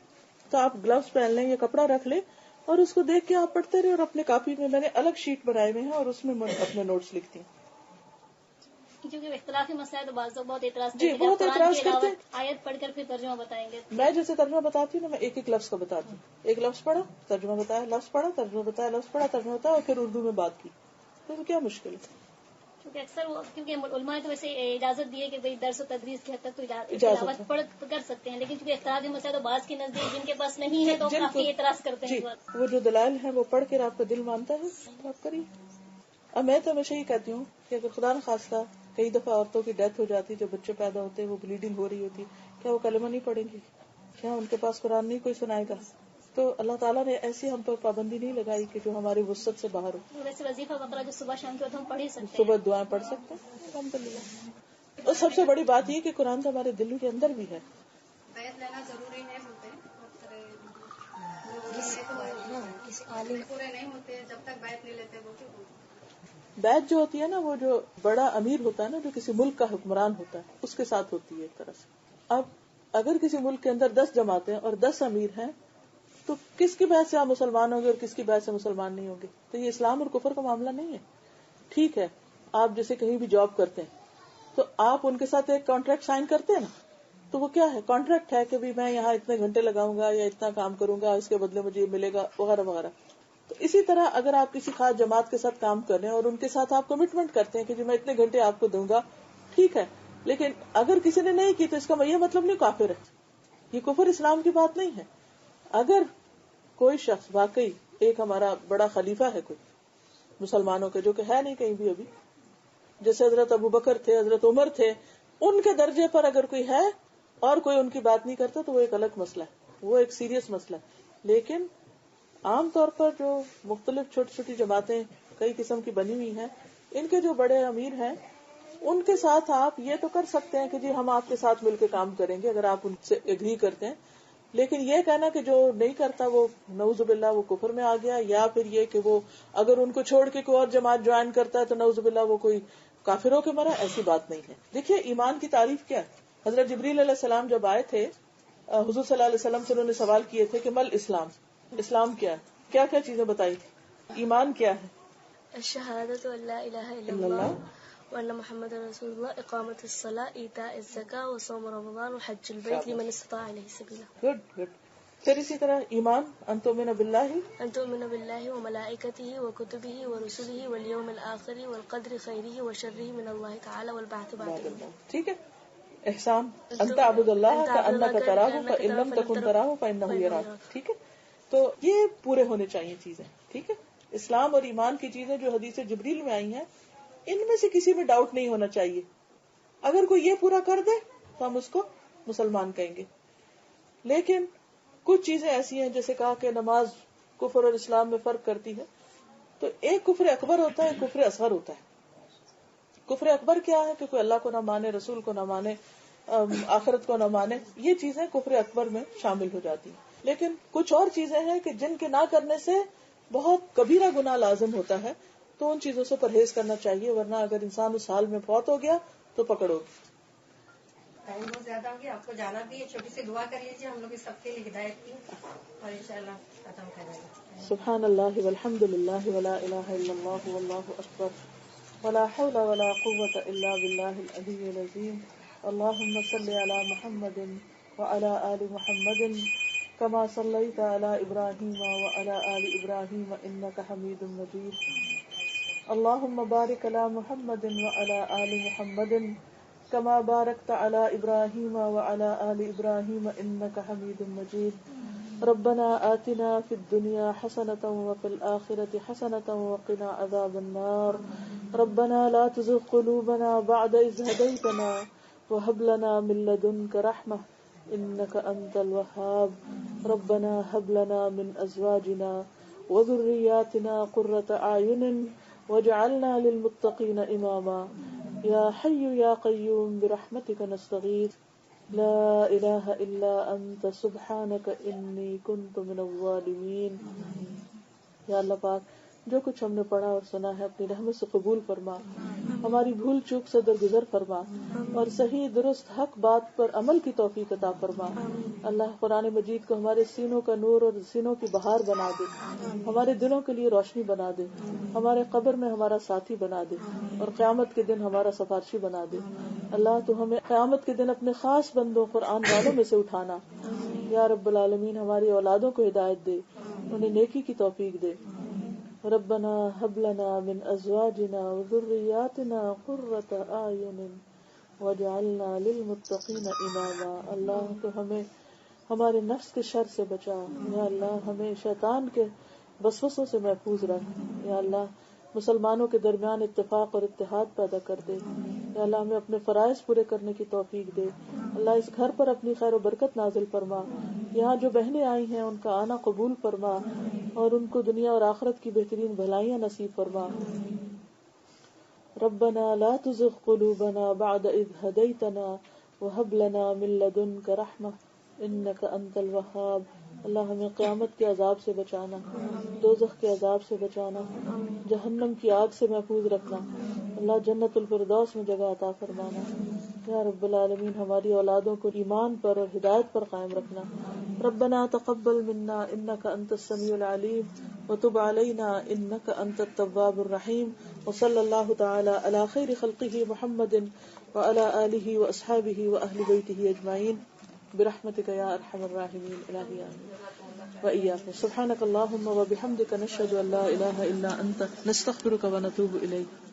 تو آپ گلوز پہن لیں یا کپڑا رکھ لیں اور اس کو دیکھ کے آپ پڑھتے رہے. اور اپنے کاپی میں نے الگ شیٹ بنائے ہوئے ہیں اور اس میں اپنے نوٹس لکھتی ہوں. کیونکہ اختلافی مسئلہ ہے تو بعض لوگ بہت اعتراض جی بہت اعتراض کرتے ہیں. آیت پڑھ کر پھر ترجمہ بتائیں گے. میں جیسے ترجمہ بتاتی ہوں نا, میں ایک ایک لفظ کا بتاتی ہوں. ایک لفظ پڑھا ترجمہ بتایا, لفظ پڑھا ترجمہ بتایا, لفظ پڑھا ترجمہ بتایا, اور پھر اردو میں بات کی. تو کیا مشکل ہے. کیونکہ اکثر کیونکہ علماء نے تو ویسے اجازت دی ہے کہ بھئی درس و تدریس کی حد تک تو اجازت تلاوت پڑھ کر سکتے ہیں, لیکن چونکہ اختلافی مسئلہ تو بعض کے نزدیک جن کے پاس نہیں ہے تو کافی اعتراض کرتے ہیں. جی وہ جو دلائل ہیں وہ پڑھ کر آپ کا دل مانتا ہے تو آپ کریے. اب میں تو ہمیشہ یہ کہتی ہوں کہ اگر خدا نخواستہ کئی دفعہ عورتوں کی ڈیتھ ہو جاتی, جو بچے پیدا ہوتے ہیں وہ بلیڈنگ ہو رہی ہوتی, کیا وہ کلمہ نہیں پڑھیں گی؟ کیا ان کے پاس قرآن نہیں کوئی سنائے گا؟ تو اللہ تعالیٰ نے ایسی ہم پر پابندی نہیں لگائی کہ جو ہماری وسعت سے باہر ہو. ویسے وظیفہ وغیرہ جو صبح شام کے وقت ہم پڑھ ہی سکتے ہیں, صبح دعائیں پڑھ سکتے ہیں الحمدللہ. اور سب سے بڑی بات یہ کہ قرآن تو ہمارے دل کے اندر بھی ہے. بیعت لینا ضروری ہے بولتے ہیں, پورے نہیں ہوتے جب تک بیعت نہیں لیتے وہ. بیعت جو ہوتی ہے نا, وہ جو بڑا امیر ہوتا ہے نا, جو کسی ملک کا حکمران ہوتا ہے, اس کے ساتھ ہوتی ہے ایک طرح سے. اب اگر کسی ملک کے اندر 10 جماعتیں اور 10 امیر ہیں تو کس کی بیعت سے آپ مسلمان ہوں گے اور کس کی بیعت سے مسلمان نہیں ہوں گے؟ تو یہ اسلام اور کفر کا معاملہ نہیں ہے. ٹھیک ہے, آپ جیسے کہیں بھی جاب کرتے ہیں تو آپ ان کے ساتھ ایک کانٹریکٹ سائن کرتے ہیں نا, تو وہ کیا ہے؟ کانٹریکٹ ہے کہ میں یہاں اتنے گھنٹے لگاؤں گا یا اتنا کام کروں گا, اس کے بدلے مجھے یہ ملے گا وغیرہ وغیرہ. تو اسی طرح اگر آپ کسی خاص جماعت کے ساتھ کام کر رہے ہیں اور ان کے ساتھ آپ کمٹمنٹ کرتے ہیں کہ جو میں اتنے گھنٹے آپ کو دوں گا, ٹھیک ہے, لیکن اگر کسی نے نہیں کی تو اس کا یہ مطلب نہیں کافر ہے. یہ کفر اسلام کی بات نہیں ہے. اگر کوئی شخص واقعی ایک ہمارا بڑا خلیفہ ہے کوئی مسلمانوں کے, جو کہ ہے نہیں کہیں بھی ابھی, جیسے حضرت ابو بکر تھے, حضرت عمر تھے, ان کے درجے پر اگر کوئی ہے اور کوئی ان کی بات نہیں کرتا تو وہ ایک الگ مسئلہ ہے, وہ ایک سیریس مسئلہ ہے. لیکن عام طور پر جو مختلف چھوٹی چھوٹی جماعتیں کئی قسم کی بنی ہوئی ہیں, ان کے جو بڑے امیر ہیں ان کے ساتھ آپ یہ تو کر سکتے ہیں کہ جی ہم آپ کے ساتھ مل کے کام کریں گے اگر آپ ان سے ایگری کرتے ہیں. لیکن یہ کہنا کہ جو نہیں کرتا وہ نعوذ باللہ وہ کفر میں آ گیا, یا پھر یہ کہ وہ اگر ان کو چھوڑ کے کوئی اور جماعت جوائن کرتا ہے تو نعوذ باللہ وہ کوئی کافر ہو کے مرا, ایسی بات نہیں ہے. دیکھیے ایمان کی تعریف کیا ہے. حضرت جبریل علیہ السلام جب آئے تھے حضور صلی اللہ علیہ وسلم سے, انہوں نے سوال کیے تھے کہ مل اسلام, اسلام کیا ہے, کیا کیا چیزیں بتائی تھی. ایمان کیا ہے؟ شہادت اللہ الہ الا اللہ وأن محمد رسول الله إقامة الصلاة إيتاء الزكاة وصوم رمضان وحج البيت لمن استطاع إليه سبيلا. گڈ. پھر اسی طرح ایمان، ان تؤمن باللہ، أن تؤمن بالله وملائكته وكتبه ورسله واليوم الآخر والقدر خيره وشره من الله تعالى والبعث بعد الموت. ٹھیک ہے. احسان، ان تعبد اللہ کأنک تراہ فإن لم تکن تراہ فإنہ یراک. ٹھیک ہے. تو یہ پورے ہونے چاہیے چیزیں. ٹھیک ہے. اسلام اور ایمان کی چیزیں جو حدیث جبریل میں آئی ہیں، ان میں سے کسی میں ڈاؤٹ نہیں ہونا چاہیے. اگر کوئی یہ پورا کر دے تو ہم اس کو مسلمان کہیں گے. لیکن کچھ چیزیں ایسی ہیں، جیسے کہا کہ نماز کفر اور اسلام میں فرق کرتی ہے، تو ایک کفر اکبر ہوتا ہے، ایک کفر اصغر ہوتا ہے. کفر اکبر کیا ہے؟ کہ کوئی اللہ کو نہ مانے، رسول کو نہ مانے، آخرت کو نہ مانے. یہ چیزیں کفر اکبر میں شامل ہو جاتی ہیں. لیکن کچھ اور چیزیں ہیں کہ جن کے نہ کرنے سے بہت کبیرہ گناہ لازم ہوتا ہے، تو ان چیزوں سے پرہیز کرنا چاہیے، ورنہ اگر انسان اس حال میں فوت ہو گیا تو پکڑو. ٹائم بہت زیادہ ہو گیا، آپ کو جانا بھی ہے. چھوٹی سی دعا کر لیجیے ہم لوگ سب کے لیے ہدایت کی، اور انشاءاللہ ختم کریں گے. سبحان اللہ والحمد للہ ولا الہ الا اللہ واللہ اکبر ولا حول ولا قوة الا باللہ العلی العظیم. اللہم صل علی محمد وعلى آل محمد كما صلیت علی ابراہیم وعلى آل ابراہیم انک حمید مجید. اللہم بارک علی محمد وعلى آل محمد كما باركت على إبراهيم وعلى آل إبراهيم إنك حميد مجيد. ربنا آتنا في الدنيا حسنة وفي الآخرة حسنة وقنا عذاب النار. ربنا لا تزغ قلوبنا بعد إذ هديتنا وهب لنا من لدنك رحمة إنك أنت الوهاب. ربنا هب لنا من أزواجنا وذرياتنا قرة أعين واجعلنا للمتقين إماما. یا حی یا قیوم برحمتک نستغیث لا الہ الا انت سبحانک انی کنت من الظالمین. یا اللہ پاک، جو کچھ ہم نے پڑھا اور سنا ہے اپنی رحمت سے قبول فرما، ہماری بھول چوک سے درگزر فرما، اور صحیح درست حق بات پر عمل کی توفیق عطا فرما. اللہ قرآن مجید کو ہمارے سینوں کا نور اور سینوں کی بہار بنا دے، ہمارے دلوں کے لیے روشنی بنا دے، ہمارے قبر میں ہمارا ساتھی بنا دے، اور قیامت کے دن ہمارا سفارشی بنا دے. اللہ تو ہمیں قیامت کے دن اپنے خاص بندوں قرآن والوں میں سے اٹھانا. یا رب العالمین، ہماری اولادوں کو ہدایت دے، انہیں نیکی کی توفیق دے. ربنا هب لنا من ازواجنا وذرياتنا قرة اعين واجعلنا للمتقين اماما. اللہ تو ہمیں ہمارے نفس کے شر سے بچا. یا اللہ ہمیں شیطان کے وسوسوں سے محفوظ رکھ. یا اللہ مسلمانوں کے درمیان اتفاق اور اتحاد پیدا کر دے. یا اللہ ہمیں اپنے فرائض پورے کرنے کی توفیق دے. اللہ اس گھر پر اپنی خیر و برکت نازل فرما. یہاں جو بہنیں آئی ہیں ان کا آنا قبول فرما، اور ان کو دنیا اور آخرت کی بہترین بھلائیاں نصیب فرما. ربنا لا تزغ قلوبنا بعد اذ هديتنا وهب لنا من لدنك رحمة انك انت الوهاب. اللہ ہمیں قیامت کے عذاب سے بچانا، دوزخ کے عذاب سے بچانا، جہنم کی آگ سے محفوظ رکھنا. اللہ جنت الفردوس میں جگہ عطا فرمانا. یا رب العالمین ہماری اولادوں کو ایمان پر اور ہدایت پر قائم رکھنا. ربنا تقبل منا انك انت السميع العليم وتب علينا انك انت التواب الرحيم. وصلى الله تعالى على خير خلقه محمد وعلى آله واصحابه واهل بيته اجمعين برحمتك يا ارحم الراحمين. الہی آمین. وإياكم. سبحانك اللهم وبحمدك نشهد ان لا اله الا انت نستغفرك ونتوب اليك.